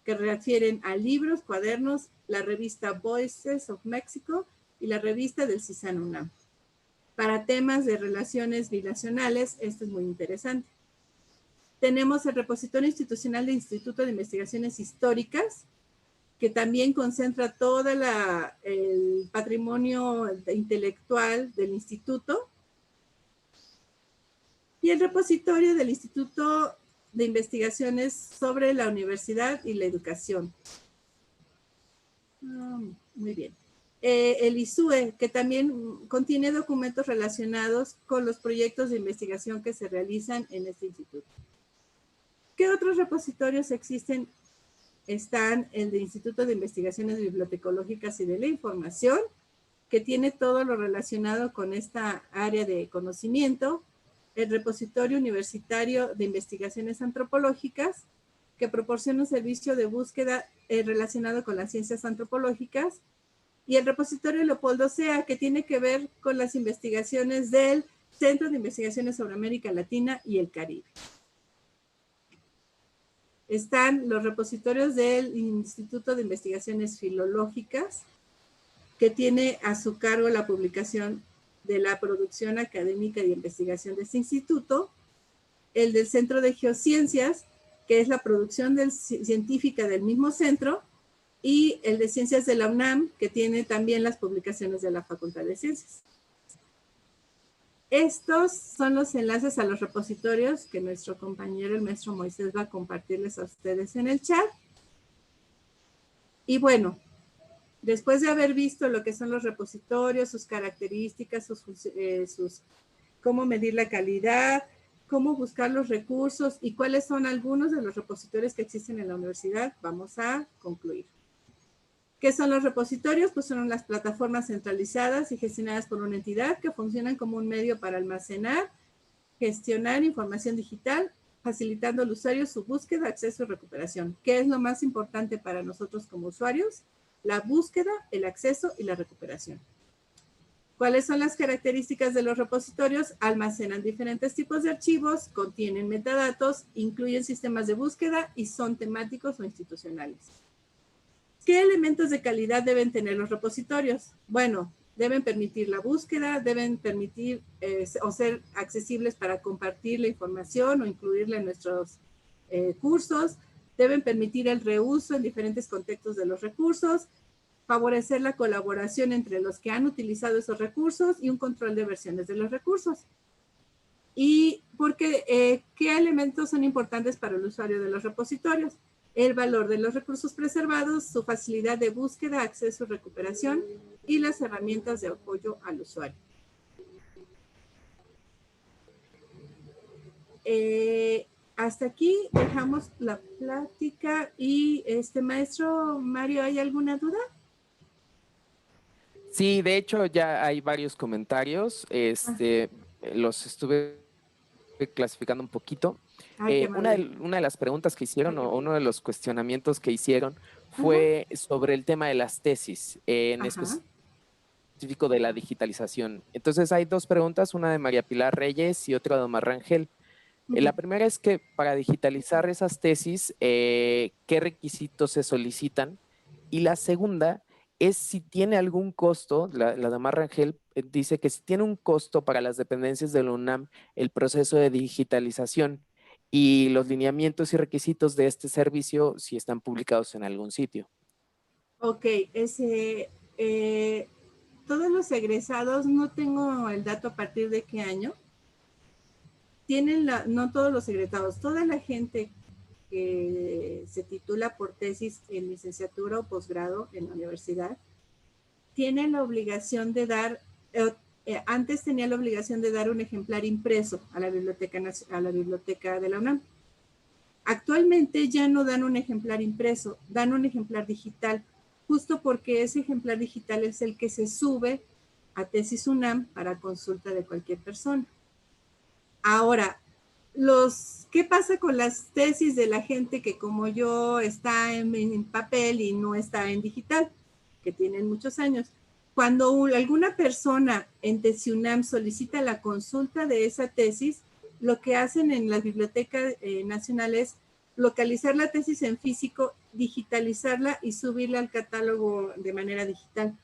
que refieren a libros, cuadernos, la revista Voices of Mexico y la revista del CISAN UNAM. Para temas de relaciones bilacionales, esto es muy interesante. Tenemos el repositorio institucional del Instituto de Investigaciones Históricas, que también concentra todo el patrimonio intelectual del instituto. Y el repositorio del Instituto de Investigaciones sobre la Universidad y la Educación. Muy bien. El ISUE, que también contiene documentos relacionados con los proyectos de investigación que se realizan en este instituto. ¿Qué otros repositorios existen? Están el del Instituto de Investigaciones Bibliotecológicas y de la Información, que tiene todo lo relacionado con esta área de conocimiento. El repositorio universitario de investigaciones antropológicas, que proporciona un servicio de búsqueda relacionado con las ciencias antropológicas, y el repositorio Leopoldo Sea, que tiene que ver con las investigaciones del Centro de Investigaciones sobre América Latina y el Caribe. Están los repositorios del Instituto de Investigaciones Filológicas, que tiene a su cargo la publicación de la producción académica y investigación de este instituto, el del Centro de Geociencias, que es la producción científica del mismo centro, y el de Ciencias de la UNAM, que tiene también las publicaciones de la Facultad de Ciencias. Estos son los enlaces a los repositorios que nuestro compañero, el maestro Moisés, va a compartirles a ustedes en el chat. Y bueno, después de haber visto lo que son los repositorios, sus características, cómo medir la calidad, cómo buscar los recursos y cuáles son algunos de los repositorios que existen en la universidad, vamos a concluir. ¿Qué son los repositorios? Pues son las plataformas centralizadas y gestionadas por una entidad que funcionan como un medio para almacenar, gestionar información digital, facilitando al usuario su búsqueda, acceso y recuperación. ¿Qué es lo más importante para nosotros como usuarios? La búsqueda, el acceso y la recuperación. ¿Cuáles son las características de los repositorios? Almacenan diferentes tipos de archivos, contienen metadatos, incluyen sistemas de búsqueda y son temáticos o institucionales. ¿Qué elementos de calidad deben tener los repositorios? Bueno, deben permitir la búsqueda, deben permitir o ser accesibles para compartir la información o incluirla en nuestros cursos, deben permitir el reuso en diferentes contextos de los recursos, favorecer la colaboración entre los que han utilizado esos recursos y un control de versiones de los recursos. ¿Y qué elementos son importantes para el usuario de los repositorios? El valor de los recursos preservados, su facilidad de búsqueda, acceso y recuperación y las herramientas de apoyo al usuario. Hasta aquí dejamos la plática y maestro Mario, ¿hay alguna duda? Sí, de hecho ya hay varios comentarios, los estuve clasificando un poquito. Una de las preguntas que hicieron o uno de los cuestionamientos que hicieron fue sobre el tema de las tesis, en específico de la digitalización. Entonces hay 2 preguntas, una de María Pilar Reyes y otra de Omar Rangel. La primera es que para digitalizar esas tesis, ¿qué requisitos se solicitan? Y la segunda es si tiene algún costo, la de Omar Rangel dice que si tiene un costo para las dependencias de la UNAM el proceso de digitalización y los lineamientos y requisitos de este servicio si están publicados en algún sitio. Ok, todos los egresados, no tengo el dato a partir de qué año, no todos los egresados, toda la gente que se titula por tesis en licenciatura o posgrado en la universidad, tiene la obligación de dar, antes tenía la obligación de dar un ejemplar impreso a la biblioteca de la UNAM. Actualmente ya no dan un ejemplar impreso, dan un ejemplar digital, justo porque ese ejemplar digital es el que se sube a Tesis UNAM para consulta de cualquier persona. Ahora, ¿qué pasa con las tesis de la gente que como yo está en papel y no está en digital, que tienen muchos años? Cuando alguna persona en TESIUNAM solicita la consulta de esa tesis, lo que hacen en las bibliotecas nacionales es localizar la tesis en físico, digitalizarla y subirla al catálogo de manera digital.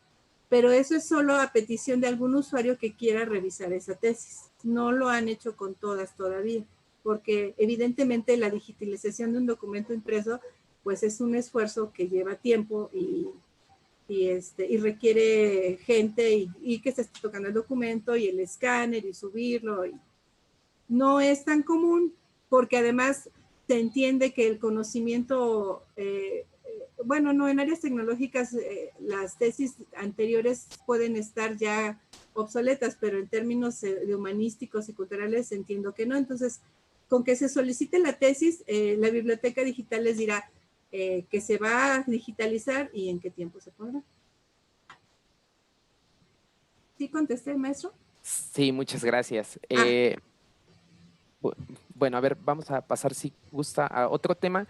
Pero eso es solo a petición de algún usuario que quiera revisar esa tesis. No lo han hecho con todas todavía, porque evidentemente la digitalización de un documento impreso pues es un esfuerzo que lleva tiempo y requiere gente y que se esté tocando el documento y el escáner y subirlo. No es tan común porque además se entiende que el conocimiento, bueno, no, en áreas tecnológicas las tesis anteriores pueden estar ya obsoletas, pero en términos de humanísticos y culturales entiendo que no. Entonces, con que se solicite la tesis, la biblioteca digital les dirá que se va a digitalizar y en qué tiempo se podrá. ¿Sí contesté, maestro? Sí, muchas gracias. Bueno, a ver, vamos a pasar, si gusta, a otro tema.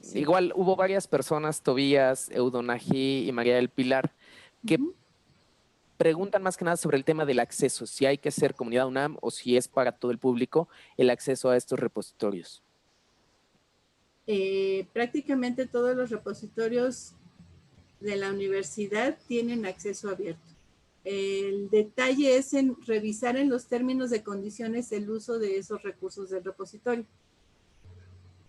Sí. Igual hubo varias personas, Tobías, Eudonají y María del Pilar, que preguntan más que nada sobre el tema del acceso, si hay que ser comunidad UNAM o si es para todo el público el acceso a estos repositorios. Prácticamente todos los repositorios de la universidad tienen acceso abierto. El detalle es en revisar en los términos de condiciones el uso de esos recursos del repositorio.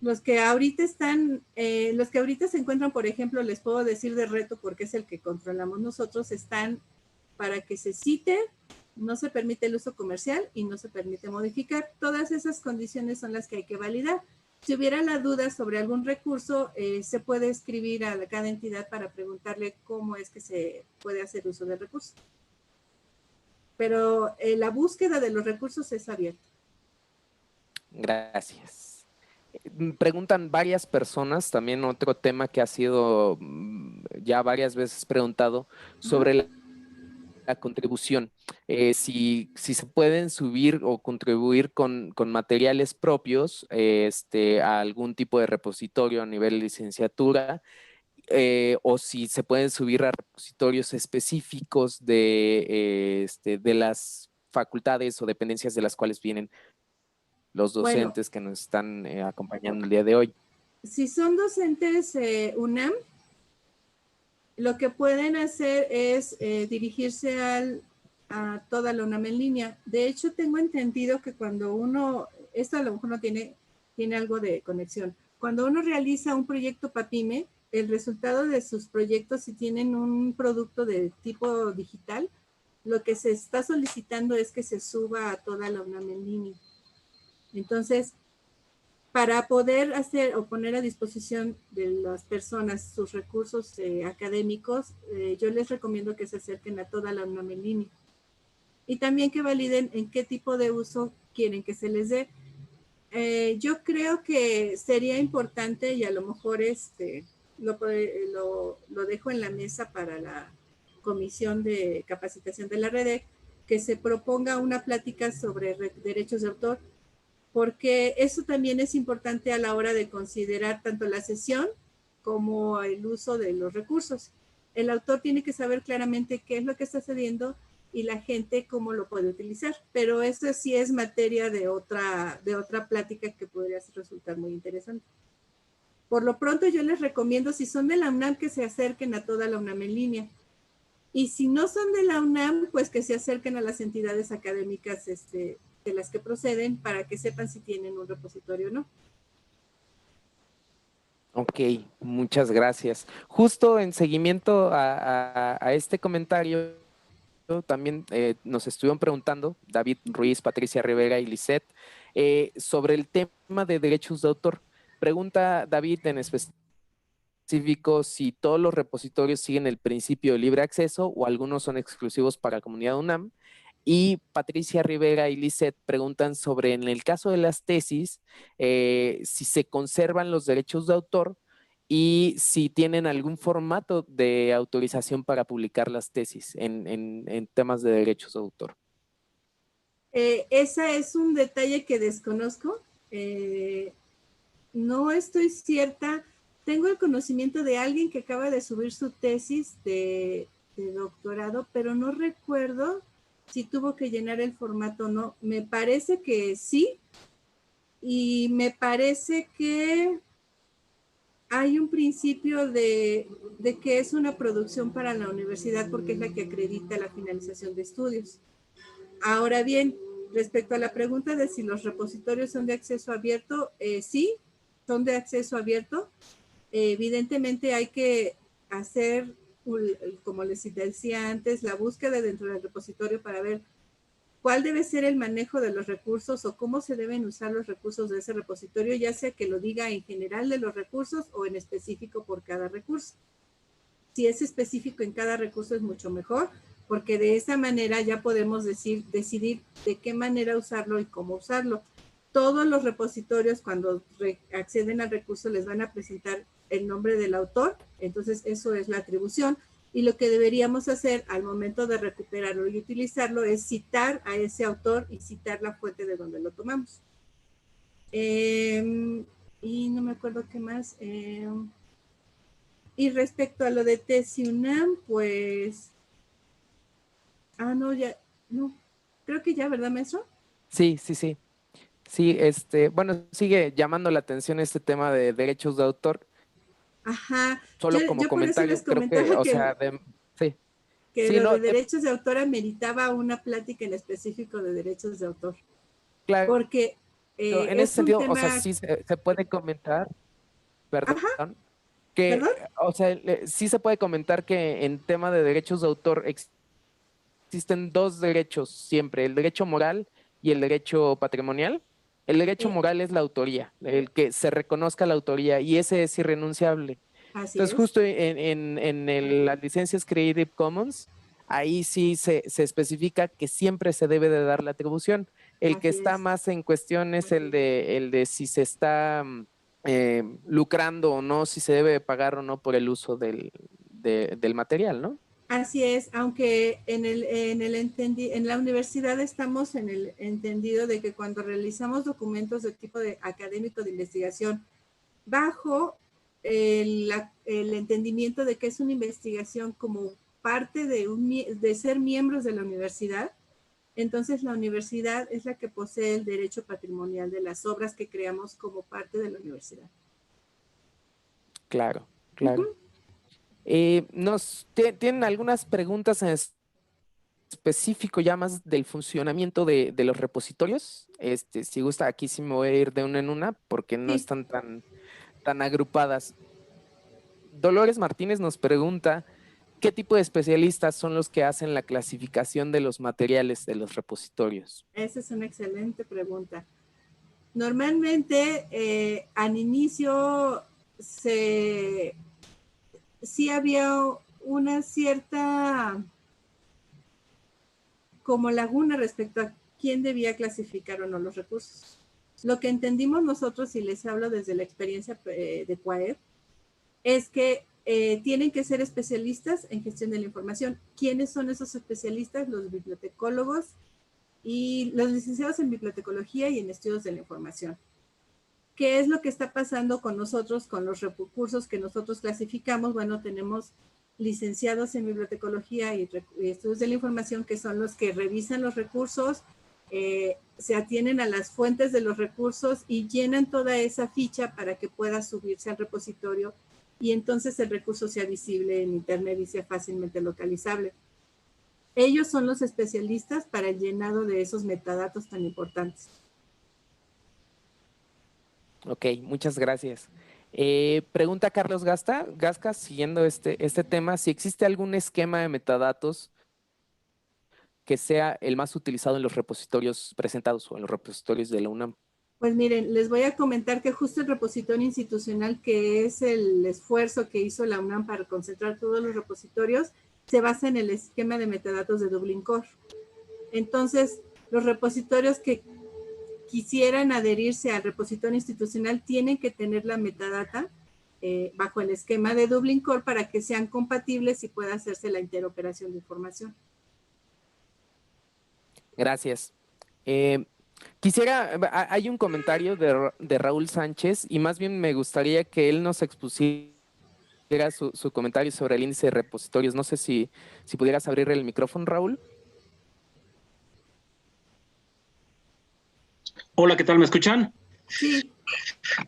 Los que ahorita se encuentran, por ejemplo, les puedo decir de reto porque es el que controlamos nosotros, están para que se cite, no se permite el uso comercial y no se permite modificar. Todas esas condiciones son las que hay que validar. Si hubiera la duda sobre algún recurso, se puede escribir a cada entidad para preguntarle cómo es que se puede hacer uso del recurso. Pero la búsqueda de los recursos es abierta. Gracias. Preguntan varias personas, también otro tema que ha sido ya varias veces preguntado, sobre la contribución. Si se pueden subir o contribuir con materiales propios a algún tipo de repositorio a nivel de licenciatura, o si se pueden subir a repositorios específicos de las facultades o dependencias de las cuales vienen los docentes que nos están acompañando el día de hoy. Si son docentes UNAM, lo que pueden hacer es dirigirse a toda la UNAM en línea. De hecho, tengo entendido que cuando uno, esto a lo mejor no tiene algo de conexión, cuando uno realiza un proyecto PAPIME, el resultado de sus proyectos, si tienen un producto de tipo digital, lo que se está solicitando es que se suba a toda la UNAM en línea. Entonces, para poder hacer o poner a disposición de las personas sus recursos académicos, yo les recomiendo que se acerquen a toda la UNAM en línea. Y también que validen en qué tipo de uso quieren que se les dé. Yo creo que sería importante, y a lo mejor lo dejo en la mesa para la Comisión de Capacitación de la REDEC, que se proponga una plática sobre derechos de autor, porque eso también es importante a la hora de considerar tanto la cesión como el uso de los recursos. El autor tiene que saber claramente qué es lo que está cediendo y la gente cómo lo puede utilizar, pero eso sí es materia de otra plática que podría resultar muy interesante. Por lo pronto yo les recomiendo, si son de la UNAM, que se acerquen a toda la UNAM en línea. Y si no son de la UNAM, pues que se acerquen a las entidades académicas de las que proceden para que sepan si tienen un repositorio o no. Ok, muchas gracias. Justo en seguimiento a este comentario, también nos estuvieron preguntando, David Ruiz, Patricia Rivera y Lisette, sobre el tema de derechos de autor. Pregunta David en específico si todos los repositorios siguen el principio de libre acceso o algunos son exclusivos para la comunidad UNAM. Y Patricia Rivera y Lisette preguntan sobre, en el caso de las tesis, si se conservan los derechos de autor y si tienen algún formato de autorización para publicar las tesis en temas de derechos de autor. Ese es un detalle que desconozco. No estoy cierta. Tengo el conocimiento de alguien que acaba de subir su tesis de doctorado, pero no recuerdo si tuvo que llenar el formato o no. Me parece que sí, y me parece que hay un principio de que es una producción para la universidad porque es la que acredita la finalización de estudios. Ahora bien, respecto a la pregunta de si los repositorios son de acceso abierto, sí, son de acceso abierto. Evidentemente hay que hacer, como les decía antes, la búsqueda dentro del repositorio para ver cuál debe ser el manejo de los recursos o cómo se deben usar los recursos de ese repositorio, ya sea que lo diga en general de los recursos o en específico por cada recurso. Si es específico en cada recurso es mucho mejor, porque de esa manera ya podemos decidir de qué manera usarlo y cómo usarlo. Todos los repositorios cuando acceden al recurso les van a presentar el nombre del autor, entonces eso es la atribución. Y lo que deberíamos hacer al momento de recuperarlo y utilizarlo es citar a ese autor y citar la fuente de donde lo tomamos. Y no me acuerdo qué más. Y respecto a lo de TESIUNAM, pues... no, ya, no. Creo que ya, ¿verdad, maestro? Sí, sí, sí. Sí, bueno, sigue llamando la atención este tema de derechos de autor. Ajá. Solo como Yo por eso les comentario, creo que, comentaba o sea, sí. que Sí, lo no, de derechos de autor ameritaba una plática en específico de derechos de autor. claro, Porque en ese es un sentido, o sea, tema... sí se puede comentar, Ajá, perdón, que, ¿perdón? o sea, sí se puede comentar que en tema de derechos de autor existen dos derechos siempre, el derecho moral y el derecho patrimonial. El derecho moral es la autoría, el que se reconozca la autoría, y ese es irrenunciable. Así Entonces, es. justo las licencias Creative Commons, ahí sí se especifica que siempre se debe de dar la atribución. El que Así está es. más en cuestión es el de si se está lucrando o no, si se debe de pagar o no por el uso del material, ¿no? Así es, aunque en la universidad estamos en el entendido de que cuando realizamos documentos de tipo de académico de investigación bajo el entendimiento de que es una investigación como parte de ser miembros de la universidad, entonces la universidad es la que posee el derecho patrimonial de las obras que creamos como parte de la universidad. Claro, claro. ¿Tienen algunas preguntas en específico ya más del funcionamiento de los repositorios? Si gusta, aquí sí me voy a ir de una en una porque no Sí, están tan agrupadas. Dolores Martínez nos pregunta, ¿qué tipo de especialistas son los que hacen la clasificación de los materiales de los repositorios? esa es una excelente pregunta. Normalmente, al inicio, sí había una cierta como laguna respecto a quién debía clasificar o no los recursos. Lo que entendimos nosotros, y les hablo desde la experiencia de CUAEP, es que tienen que ser especialistas en gestión de la información. ¿Quiénes son esos especialistas? Los bibliotecólogos y los licenciados en bibliotecología y en estudios de la información. ¿Qué es lo que está pasando con nosotros, con los recursos que nosotros clasificamos? Bueno, tenemos licenciados en bibliotecología y estudios de la información que son los que revisan los recursos, se atienen a las fuentes de los recursos y llenan toda esa ficha para que pueda subirse al repositorio y entonces el recurso sea visible en internet y sea fácilmente localizable. Ellos son los especialistas para el llenado de esos metadatos tan importantes. Ok, muchas gracias. Pregunta Carlos Gasca, siguiendo este tema, si existe algún esquema de metadatos que sea el más utilizado en los repositorios presentados o en los repositorios de la UNAM. Pues miren, les voy a comentar que justo el repositorio institucional, que es el esfuerzo que hizo la UNAM para concentrar todos los repositorios, se basa en el esquema de metadatos de Dublin Core. Entonces, los repositorios que quisieran adherirse al repositorio institucional tienen que tener la metadata bajo el esquema de Dublin Core para que sean compatibles y pueda hacerse la interoperación de información. Gracias. Hay un comentario de Raúl Sánchez y más bien me gustaría que él nos expusiera su comentario sobre el índice de repositorios. No sé si pudieras abrir el micrófono, Raúl. Hola, ¿qué tal? ¿Me escuchan? Sí,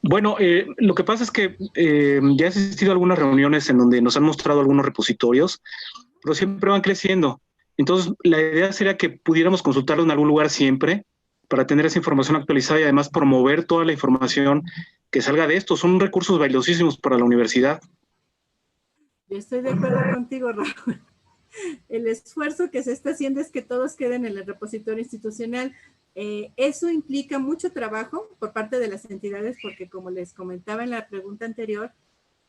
Bueno, lo que pasa es que ya he asistido a algunas reuniones en donde nos han mostrado algunos repositorios, pero siempre van creciendo. Entonces, la idea sería que pudiéramos consultarlo en algún lugar siempre para tener esa información actualizada y además promover toda la información que salga de esto. Son recursos valiosísimos para la universidad. yo estoy de acuerdo contigo, Raúl. El esfuerzo que se está haciendo es que todos queden en el repositorio institucional. Eso implica mucho trabajo por parte de las entidades porque, como les comentaba en la pregunta anterior,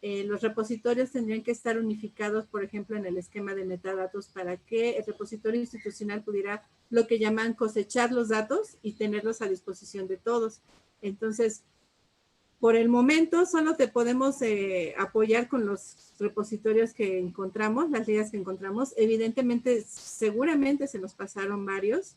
los repositorios tendrían que estar unificados, por ejemplo, en el esquema de metadatos para que el repositorio institucional pudiera lo que llaman cosechar los datos y tenerlos a disposición de todos. Entonces, por el momento solo te podemos apoyar con los repositorios que encontramos, las ligas que encontramos. Evidentemente, seguramente se nos pasaron varios.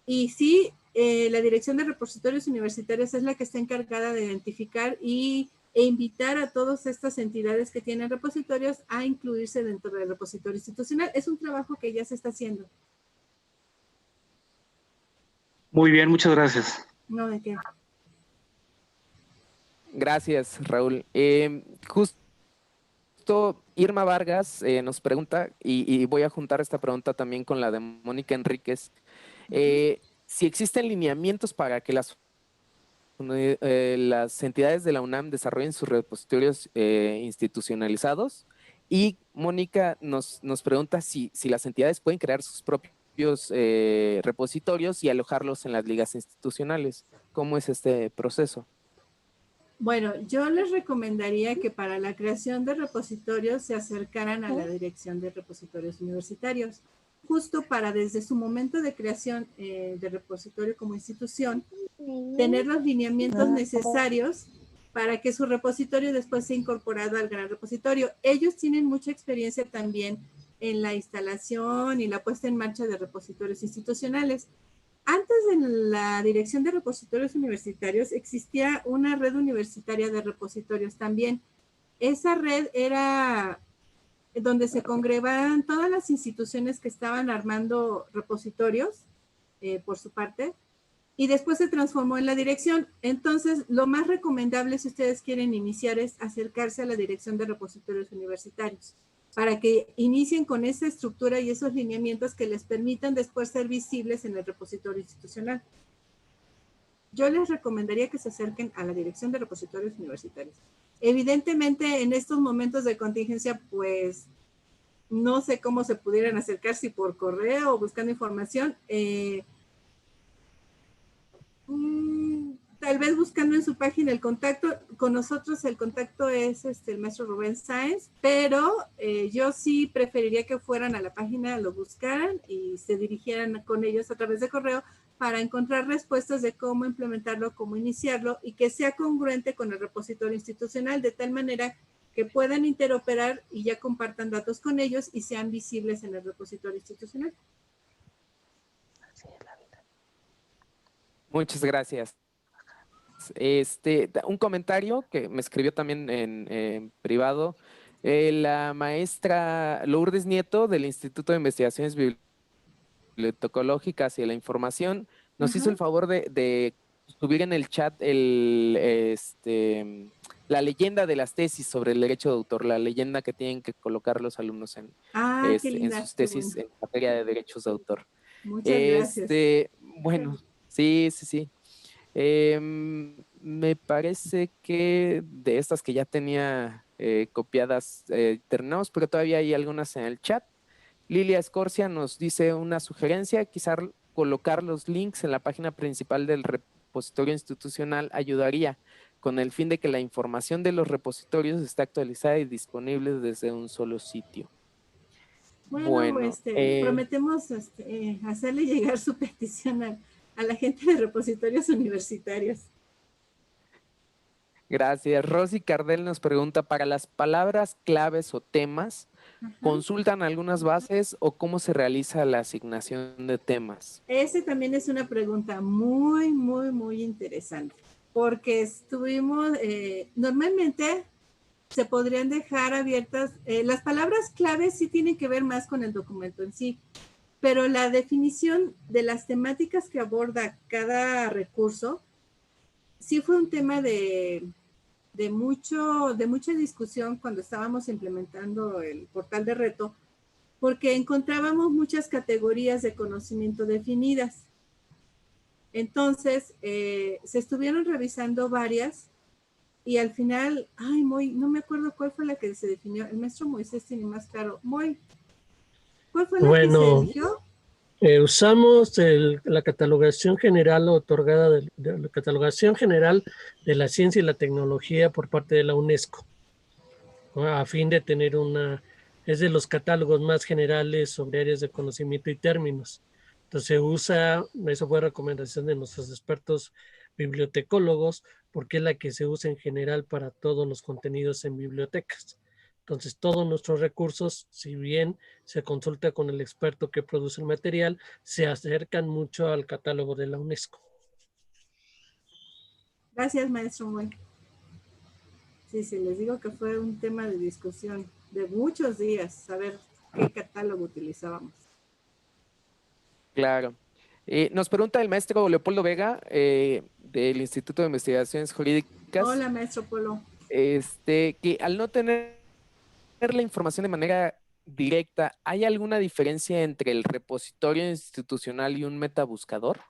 Y sí, la Dirección de Repositorios Universitarios es la que está encargada de identificar e invitar a todas estas entidades que tienen repositorios a incluirse dentro del repositorio institucional. Es un trabajo que ya se está haciendo. Muy bien, muchas gracias. No, ¿de qué? Gracias, Raúl. Justo Irma Vargas nos pregunta, y voy a juntar esta pregunta también con la de Mónica Enríquez, si existen lineamientos para que las entidades de la UNAM desarrollen sus repositorios institucionalizados. Y Mónica nos pregunta si las entidades pueden crear sus propios repositorios y alojarlos en las ligas institucionales. ¿Cómo es este proceso? Bueno, yo les recomendaría que para la creación de repositorios se acercaran a la Dirección de Repositorios Universitarios, justo para desde su momento de creación de repositorio como institución, tener los lineamientos necesarios para que su repositorio después sea incorporado al gran repositorio. Ellos tienen mucha experiencia también en la instalación y la puesta en marcha de repositorios institucionales. Antes de la Dirección de Repositorios Universitarios existía una red universitaria de repositorios también. Esa red era donde se congregaban todas las instituciones que estaban armando repositorios por su parte, y después se transformó en la dirección. Entonces, lo más recomendable si ustedes quieren iniciar es acercarse a la Dirección de Repositorios Universitarios para que inicien con esa estructura y esos lineamientos que les permitan después ser visibles en el repositorio institucional. Yo les recomendaría que se acerquen a la Dirección de Repositorios Universitarios. Evidentemente, en estos momentos de contingencia, pues, no sé cómo se pudieran acercar, si por correo o buscando información. Tal vez buscando en su página el contacto. Con nosotros el contacto es el maestro Rubén Sáenz, pero yo sí preferiría que fueran a la página, lo buscaran y se dirigieran con ellos a través de correo para encontrar respuestas de cómo implementarlo, cómo iniciarlo y que sea congruente con el repositorio institucional, de tal manera que puedan interoperar y ya compartan datos con ellos y sean visibles en el repositorio institucional. Muchas gracias. Un comentario que me escribió también en privado, la maestra Lourdes Nieto del Instituto de Investigaciones Bibliotecológicas y de la Información nos hizo el favor de subir en el chat la leyenda de las tesis sobre el derecho de autor, la leyenda que tienen que colocar los alumnos en sus tesis en materia de derechos de autor. Muchas gracias. Bueno, sí. Me parece que de estas que ya tenía copiadas terminamos, pero todavía hay algunas en el chat. Lilia Escorcia nos dice una sugerencia, quizá colocar los links en la página principal del repositorio institucional ayudaría con el fin de que la información de los repositorios esté actualizada y disponible desde un solo sitio. Bueno, prometemos hacerle llegar su petición a la gente de repositorios universitarios. Gracias. Rosy Cardel nos pregunta, para las palabras claves o temas, ¿consultan algunas bases o cómo se realiza la asignación de temas? Ese también es una pregunta muy, muy, muy interesante, porque estuvimos, normalmente se podrían dejar abiertas. Las palabras claves sí tienen que ver más con el documento en sí, pero la definición de las temáticas que aborda cada recurso sí fue un tema de mucha discusión cuando estábamos implementando el portal de reto, porque encontrábamos muchas categorías de conocimiento definidas. Entonces, se estuvieron revisando varias y al final, no me acuerdo cuál fue la que se definió. El maestro Moisés tiene más claro. ¿Cuál fue la que se eligió? Usamos la catalogación general otorgada de la catalogación general de la ciencia y la tecnología por parte de la UNESCO, ¿no? A fin de tener es de los catálogos más generales sobre áreas de conocimiento y términos. Entonces se usa, eso fue recomendación de nuestros expertos bibliotecólogos, porque es la que se usa en general para todos los contenidos en bibliotecas. Entonces, todos nuestros recursos, si bien se consulta con el experto que produce el material, se acercan mucho al catálogo de la UNESCO. Gracias, maestro Moy. Sí, les digo que fue un tema de discusión de muchos días, saber qué catálogo utilizábamos. Claro. Nos pregunta el maestro Leopoldo Vega, del Instituto de Investigaciones Jurídicas. Hola, maestro Polo. Que al no tener la información de manera directa, ¿hay alguna diferencia entre el repositorio institucional y un metabuscador?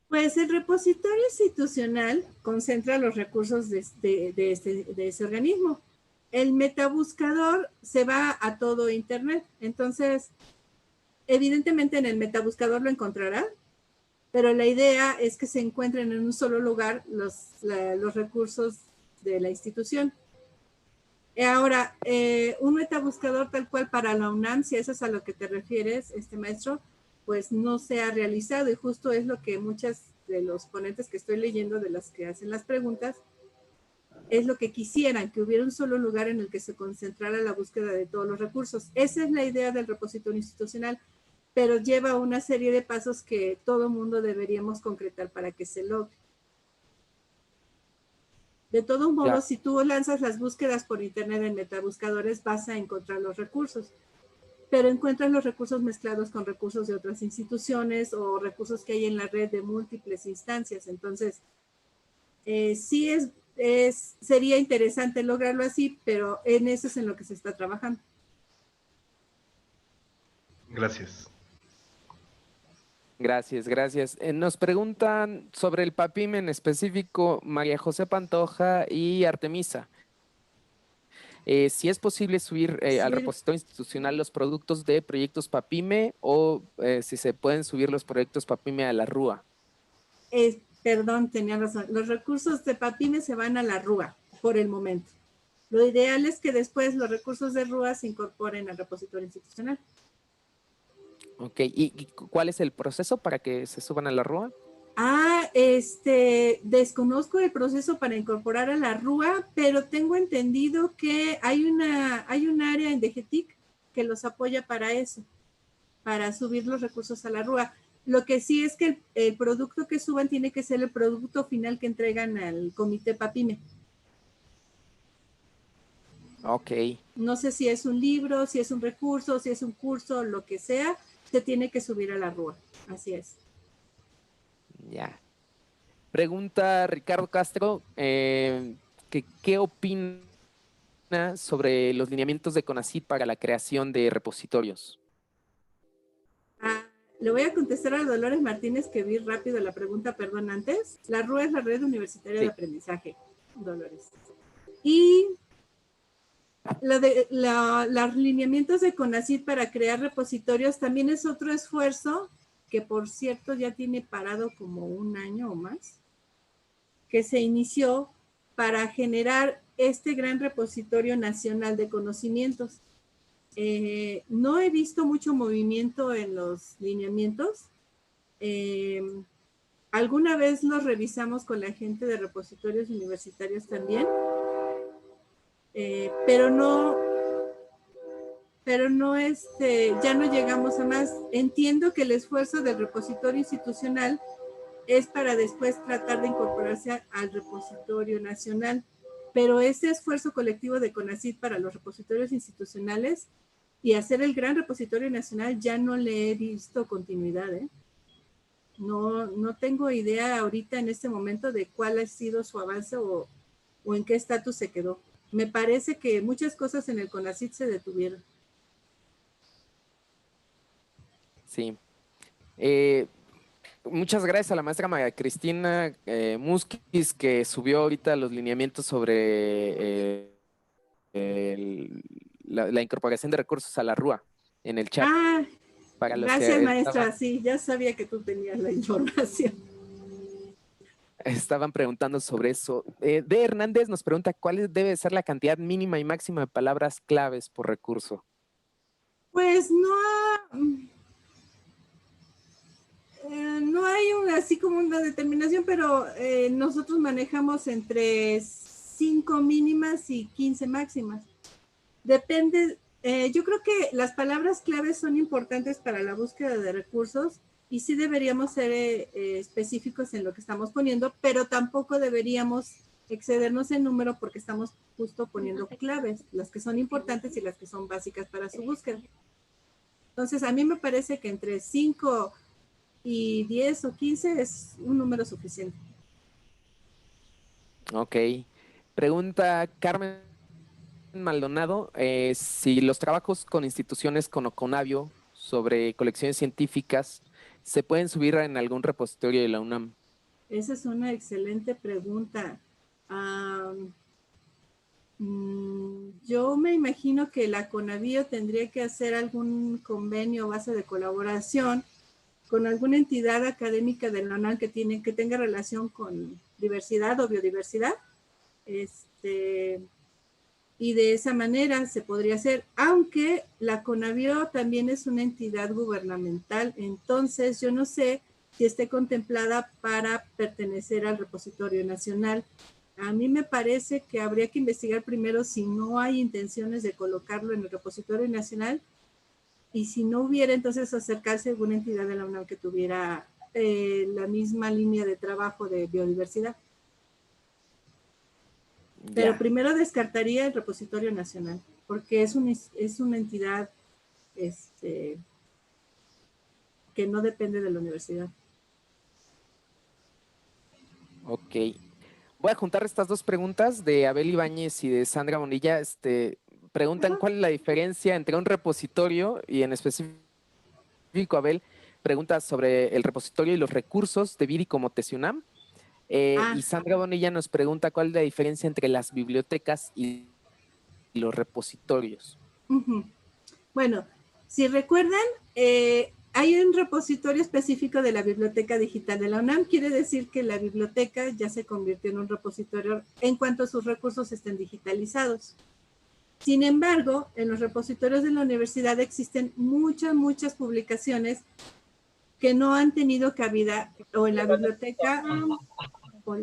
Pues el repositorio institucional concentra los recursos de ese organismo. El metabuscador se va a todo Internet. Entonces, evidentemente en el metabuscador lo encontrará, pero la idea es que se encuentren en un solo lugar los recursos de la institución. Ahora, un metabuscador tal cual para la UNAM, si eso es a lo que te refieres, maestro, pues no se ha realizado, y justo es lo que muchas de los ponentes que estoy leyendo, de las que hacen las preguntas, es lo que quisieran, que hubiera un solo lugar en el que se concentrara la búsqueda de todos los recursos. Esa es la idea del repositorio institucional, pero lleva una serie de pasos que todo mundo deberíamos concretar para que se logre. De todos modos, si tú lanzas las búsquedas por internet en metabuscadores, vas a encontrar los recursos, pero encuentras los recursos mezclados con recursos de otras instituciones o recursos que hay en la red de múltiples instancias. Entonces, sí sería interesante lograrlo así, pero en eso es en lo que se está trabajando. Gracias. Gracias. Nos preguntan sobre el PAPIME en específico, María José Pantoja y Artemisa. Si es posible subir al repositorio institucional los productos de proyectos PAPIME o si se pueden subir los proyectos PAPIME a la RUA. Perdón, tenía razón. Los recursos de PAPIME se van a la RUA por el momento. Lo ideal es que después los recursos de RUA se incorporen al repositorio institucional. Ok, ¿y cuál es el proceso para que se suban a la RUA? Desconozco el proceso para incorporar a la RUA, pero tengo entendido que hay un área en DGTIC que los apoya para eso, para subir los recursos a la RUA. Lo que sí es que el producto que suban tiene que ser el producto final que entregan al comité PAPIME. Ok. No sé si es un libro, si es un recurso, si es un curso, lo que sea, se tiene que subir a la RUA. Así es. Ya. Pregunta Ricardo Castro, ¿qué opina sobre los lineamientos de CONACYT para la creación de repositorios? Le voy a contestar a Dolores Martínez, que vi rápido la pregunta, perdón, antes. La RUA es la Red Universitaria de Aprendizaje, Dolores. Y los lineamientos de CONACYT para crear repositorios también es otro esfuerzo que, por cierto, ya tiene parado como un año o más, que se inició para generar este gran repositorio nacional de conocimientos. No he visto mucho movimiento en los lineamientos. Alguna vez los revisamos con la gente de repositorios universitarios también, pero ya no llegamos a más. Entiendo que el esfuerzo del repositorio institucional es para después tratar de incorporarse al repositorio nacional. pero ese esfuerzo colectivo de CONACYT para los repositorios institucionales y hacer el gran repositorio nacional ya no le he visto continuidad, ¿eh? No tengo idea ahorita en este momento de cuál ha sido su avance o en qué estatus se quedó. Me parece que muchas cosas en el CONACYT se detuvieron. Sí. Muchas gracias a la maestra María Cristina Musquiz, que subió ahorita los lineamientos sobre la incorporación de recursos a la RUA en el chat. Ah, Para los gracias, que maestra. Sí, ya sabía que tú tenías la información. estaban preguntando sobre eso. D. Hernández nos pregunta cuál debe ser la cantidad mínima y máxima de palabras claves por recurso. Pues no hay así como una determinación, pero nosotros manejamos entre 5 mínimas y 15 máximas. Depende, yo creo que las palabras claves son importantes para la búsqueda de recursos y sí deberíamos ser específicos en lo que estamos poniendo, pero tampoco deberíamos excedernos en número porque estamos justo poniendo claves, las que son importantes y las que son básicas para su búsqueda. Entonces, a mí me parece que entre 5 y 10 o 15 es un número suficiente. Ok. Pregunta Carmen Maldonado si los trabajos con instituciones con Conavio sobre colecciones científicas se pueden subir en algún repositorio de la UNAM. Esa es una excelente pregunta. Yo me imagino que la Conavio tendría que hacer algún convenio o base de colaboración con alguna entidad académica de la UNAM que tenga relación con diversidad o biodiversidad. Y de esa manera se podría hacer, aunque la Conavio también es una entidad gubernamental, entonces yo no sé si esté contemplada para pertenecer al repositorio nacional. A mí me parece que habría que investigar primero si no hay intenciones de colocarlo en el repositorio nacional y si no hubiera, entonces acercarse a alguna entidad de la UNAM que tuviera la misma línea de trabajo de biodiversidad. Pero primero descartaría el repositorio nacional, porque es una entidad que no depende de la universidad. Ok. Voy a juntar estas dos preguntas de Abel Ibáñez y de Sandra Bonilla. Preguntan cuál es la diferencia entre un repositorio y en específico Abel pregunta sobre el repositorio y los recursos de BIDI como TESIUNAM. Y Sandra Bonilla nos pregunta cuál es la diferencia entre las bibliotecas y los repositorios. Bueno, si recuerdan, hay un repositorio específico de la Biblioteca Digital de la UNAM. Quiere decir que la biblioteca ya se convirtió en un repositorio en cuanto sus recursos estén digitalizados. Sin embargo, en los repositorios de la universidad existen muchas publicaciones que no han tenido cabida o en la biblioteca o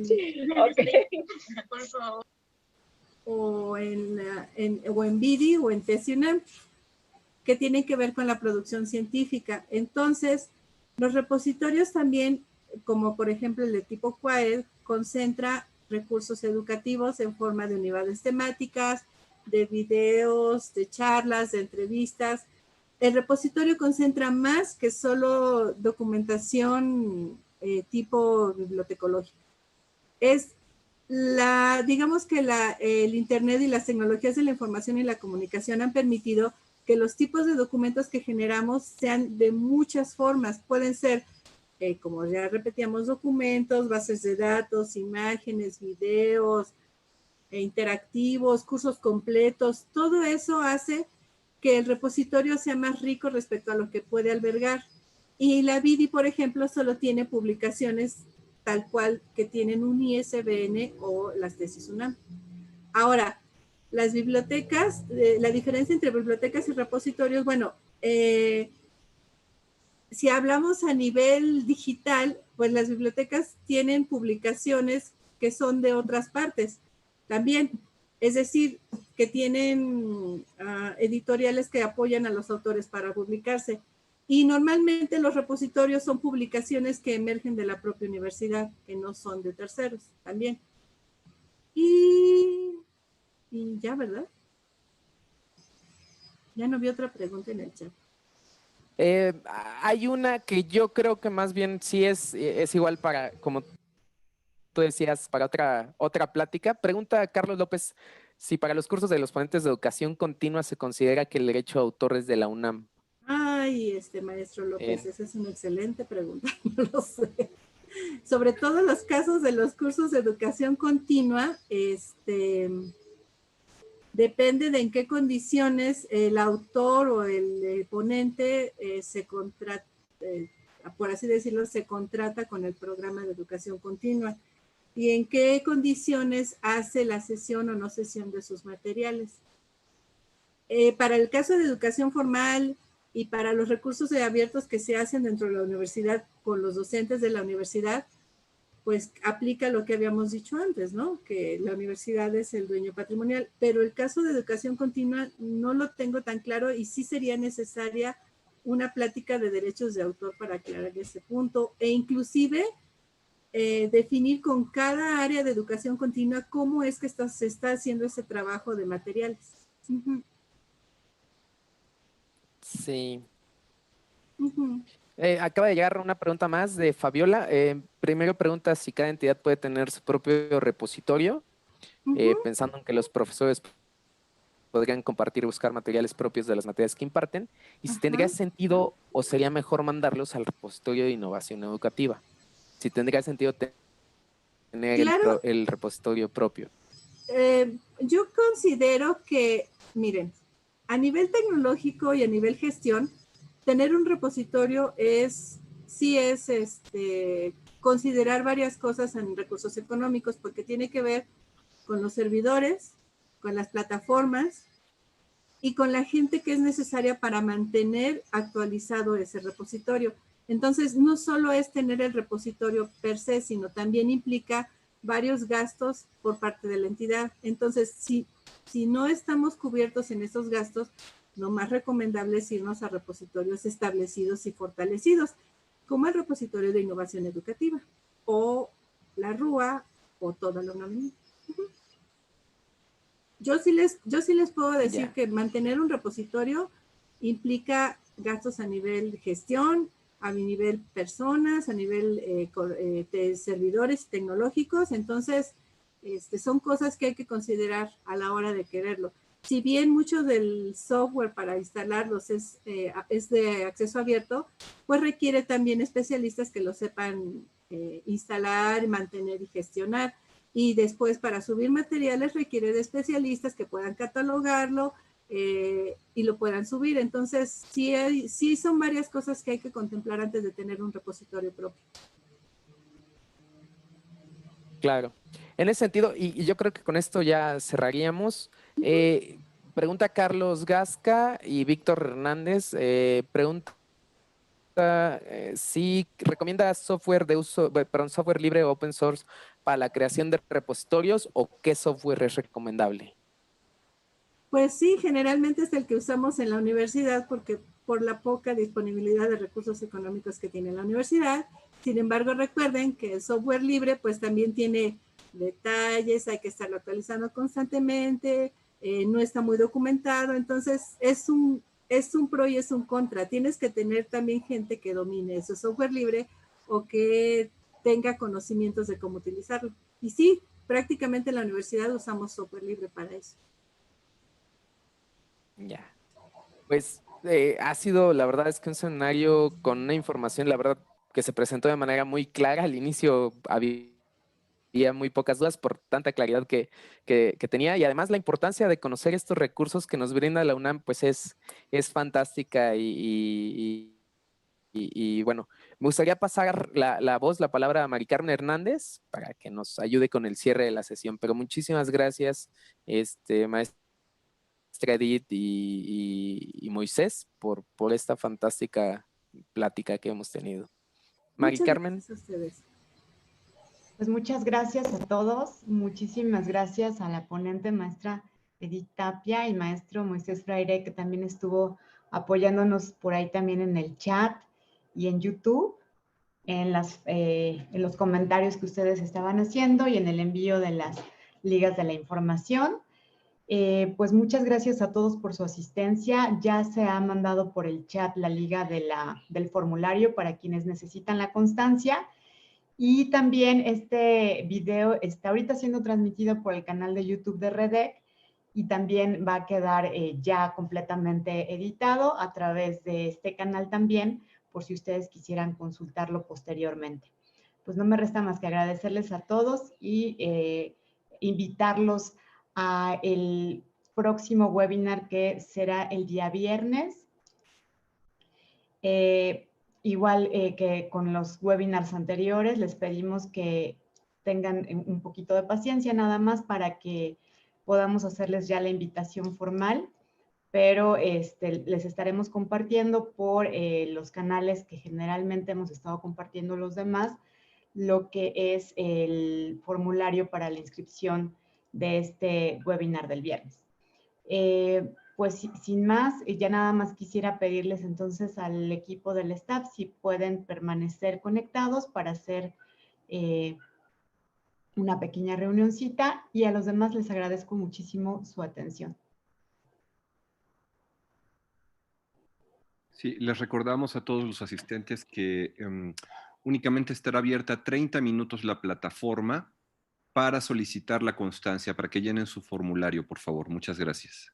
en BIDI o en TESIUNAM, que tienen que ver con la producción científica. Entonces, los repositorios también, como por ejemplo el de tipo QUAED, concentra recursos educativos en forma de unidades temáticas, de videos, de charlas, de entrevistas. El repositorio concentra más que solo documentación tipo bibliotecológica. Digamos que el Internet y las tecnologías de la información y la comunicación han permitido que los tipos de documentos que generamos sean de muchas formas. Pueden ser, como ya repetíamos, documentos, bases de datos, imágenes, videos, interactivos, cursos completos. Todo eso hace que el repositorio sea más rico respecto a lo que puede albergar. Y la BIDI, por ejemplo, solo tiene publicaciones tal cual que tienen un ISBN o las tesis UNAM. Ahora, las bibliotecas, la diferencia entre bibliotecas y repositorios, bueno, si hablamos a nivel digital, pues las bibliotecas tienen publicaciones que son de otras partes también. Es decir, que tienen editoriales que apoyan a los autores para publicarse. Y normalmente los repositorios son publicaciones que emergen de la propia universidad, que no son de terceros también. Y Y ya, ¿verdad? Ya no vi otra pregunta en el chat. Hay una que yo creo que más bien sí es igual para, como tú decías, para otra plática. Pregunta a Carlos López si para los cursos de los ponentes de educación continua se considera que el derecho de autor es de la UNAM. Ay, maestro López, esa es una excelente pregunta, no lo sé. Sobre todo los casos de los cursos de educación continua, depende de en qué condiciones el autor o el ponente se contrata, por así decirlo, se contrata con el programa de educación continua y en qué condiciones hace la sesión o no sesión de sus materiales. Para el caso de educación formal y para los recursos abiertos que se hacen dentro de la universidad con los docentes de la universidad, pues aplica lo que habíamos dicho antes, ¿no? Que la universidad es el dueño patrimonial, pero el caso de educación continua no lo tengo tan claro y sí sería necesaria una plática de derechos de autor para aclarar ese punto e inclusive definir con cada área de educación continua cómo es que se está haciendo ese trabajo de materiales. Sí. Uh-huh. Acaba de llegar una pregunta más de Fabiola. Primero pregunta si cada entidad puede tener su propio repositorio, pensando en que los profesores podrían compartir y buscar materiales propios de las materias que imparten, y si tendría sentido o sería mejor mandarlos al repositorio de innovación educativa. Si tendría sentido tener claro, el repositorio propio. Yo considero que, miren, a nivel tecnológico y a nivel gestión, tener un repositorio sí es considerar varias cosas en recursos económicos, porque tiene que ver con los servidores, con las plataformas y con la gente que es necesaria para mantener actualizado ese repositorio. Entonces, no solo es tener el repositorio per se, sino también implica varios gastos por parte de la entidad. Entonces, si no estamos cubiertos en esos gastos, lo más recomendable es irnos a repositorios establecidos y fortalecidos, como el repositorio de innovación educativa, o la RUA, o toda la UNAM. Yo sí les puedo decir que mantener un repositorio implica gastos a nivel gestión, a nivel personas, a nivel de servidores tecnológicos. Entonces, son cosas que hay que considerar a la hora de quererlo. Si bien mucho del software para instalarlos es de acceso abierto, pues requiere también especialistas que lo sepan instalar, mantener y gestionar. Y después para subir materiales requiere de especialistas que puedan catalogarlo y lo puedan subir. Entonces, sí son varias cosas que hay que contemplar antes de tener un repositorio propio. Claro. En ese sentido, y yo creo que con esto ya cerraríamos, pregunta Carlos Gasca y Víctor Hernández, pregunta si recomienda software software libre o open source para la creación de repositorios o qué software es recomendable. Pues sí, generalmente es el que usamos en la universidad porque por la poca disponibilidad de recursos económicos que tiene la universidad. Sin embargo, recuerden que el software libre pues también tiene detalles, hay que estarlo actualizando constantemente, no está muy documentado, entonces es un pro y es un contra. Tienes que tener también gente que domine ese software libre o que tenga conocimientos de cómo utilizarlo. Y sí, prácticamente en la universidad usamos software libre para eso. Ya. Pues ha sido, la verdad es que un seminario con una información, la verdad, que se presentó de manera muy clara. Al inicio había muy pocas dudas por tanta claridad que tenía, y además la importancia de conocer estos recursos que nos brinda la UNAM pues es fantástica y bueno, me gustaría pasar la palabra a Mari Carmen Hernández para que nos ayude con el cierre de la sesión, pero muchísimas gracias, maestra Edith y Moisés por esta fantástica plática que hemos tenido. Mari Carmen. Muchas gracias a ustedes. Pues muchas gracias a todos, muchísimas gracias a la ponente maestra Edith Tapia y maestro Moisés Freire, que también estuvo apoyándonos por ahí también en el chat y en YouTube, en los comentarios que ustedes estaban haciendo y en el envío de las ligas de la información. Pues muchas gracias a todos por su asistencia. Ya se ha mandado por el chat la liga del formulario para quienes necesitan la constancia. Y también este video está ahorita siendo transmitido por el canal de YouTube de REDEC y también va a quedar ya completamente editado a través de este canal también, por si ustedes quisieran consultarlo posteriormente. Pues no me resta más que agradecerles a todos y invitarlos a el próximo webinar que será el día viernes. Igual que con los webinars anteriores, les pedimos que tengan un poquito de paciencia nada más para que podamos hacerles ya la invitación formal, pero les estaremos compartiendo por los canales que generalmente hemos estado compartiendo los demás, lo que es el formulario para la inscripción de este webinar del viernes. Pues sin más, ya nada más quisiera pedirles entonces al equipo del staff si pueden permanecer conectados para hacer una pequeña reunioncita, y a los demás les agradezco muchísimo su atención. Sí, les recordamos a todos los asistentes que únicamente estará abierta 30 minutos la plataforma para solicitar la constancia, para que llenen su formulario, por favor. Muchas gracias.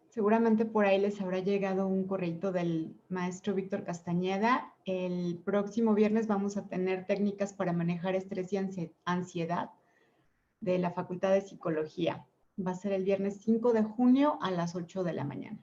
Seguramente por ahí les habrá llegado un correíto del maestro Víctor Castañeda. El próximo viernes vamos a tener técnicas para manejar estrés y ansiedad de la Facultad de Psicología. Va a ser el viernes 5 de junio a las 8 de la mañana.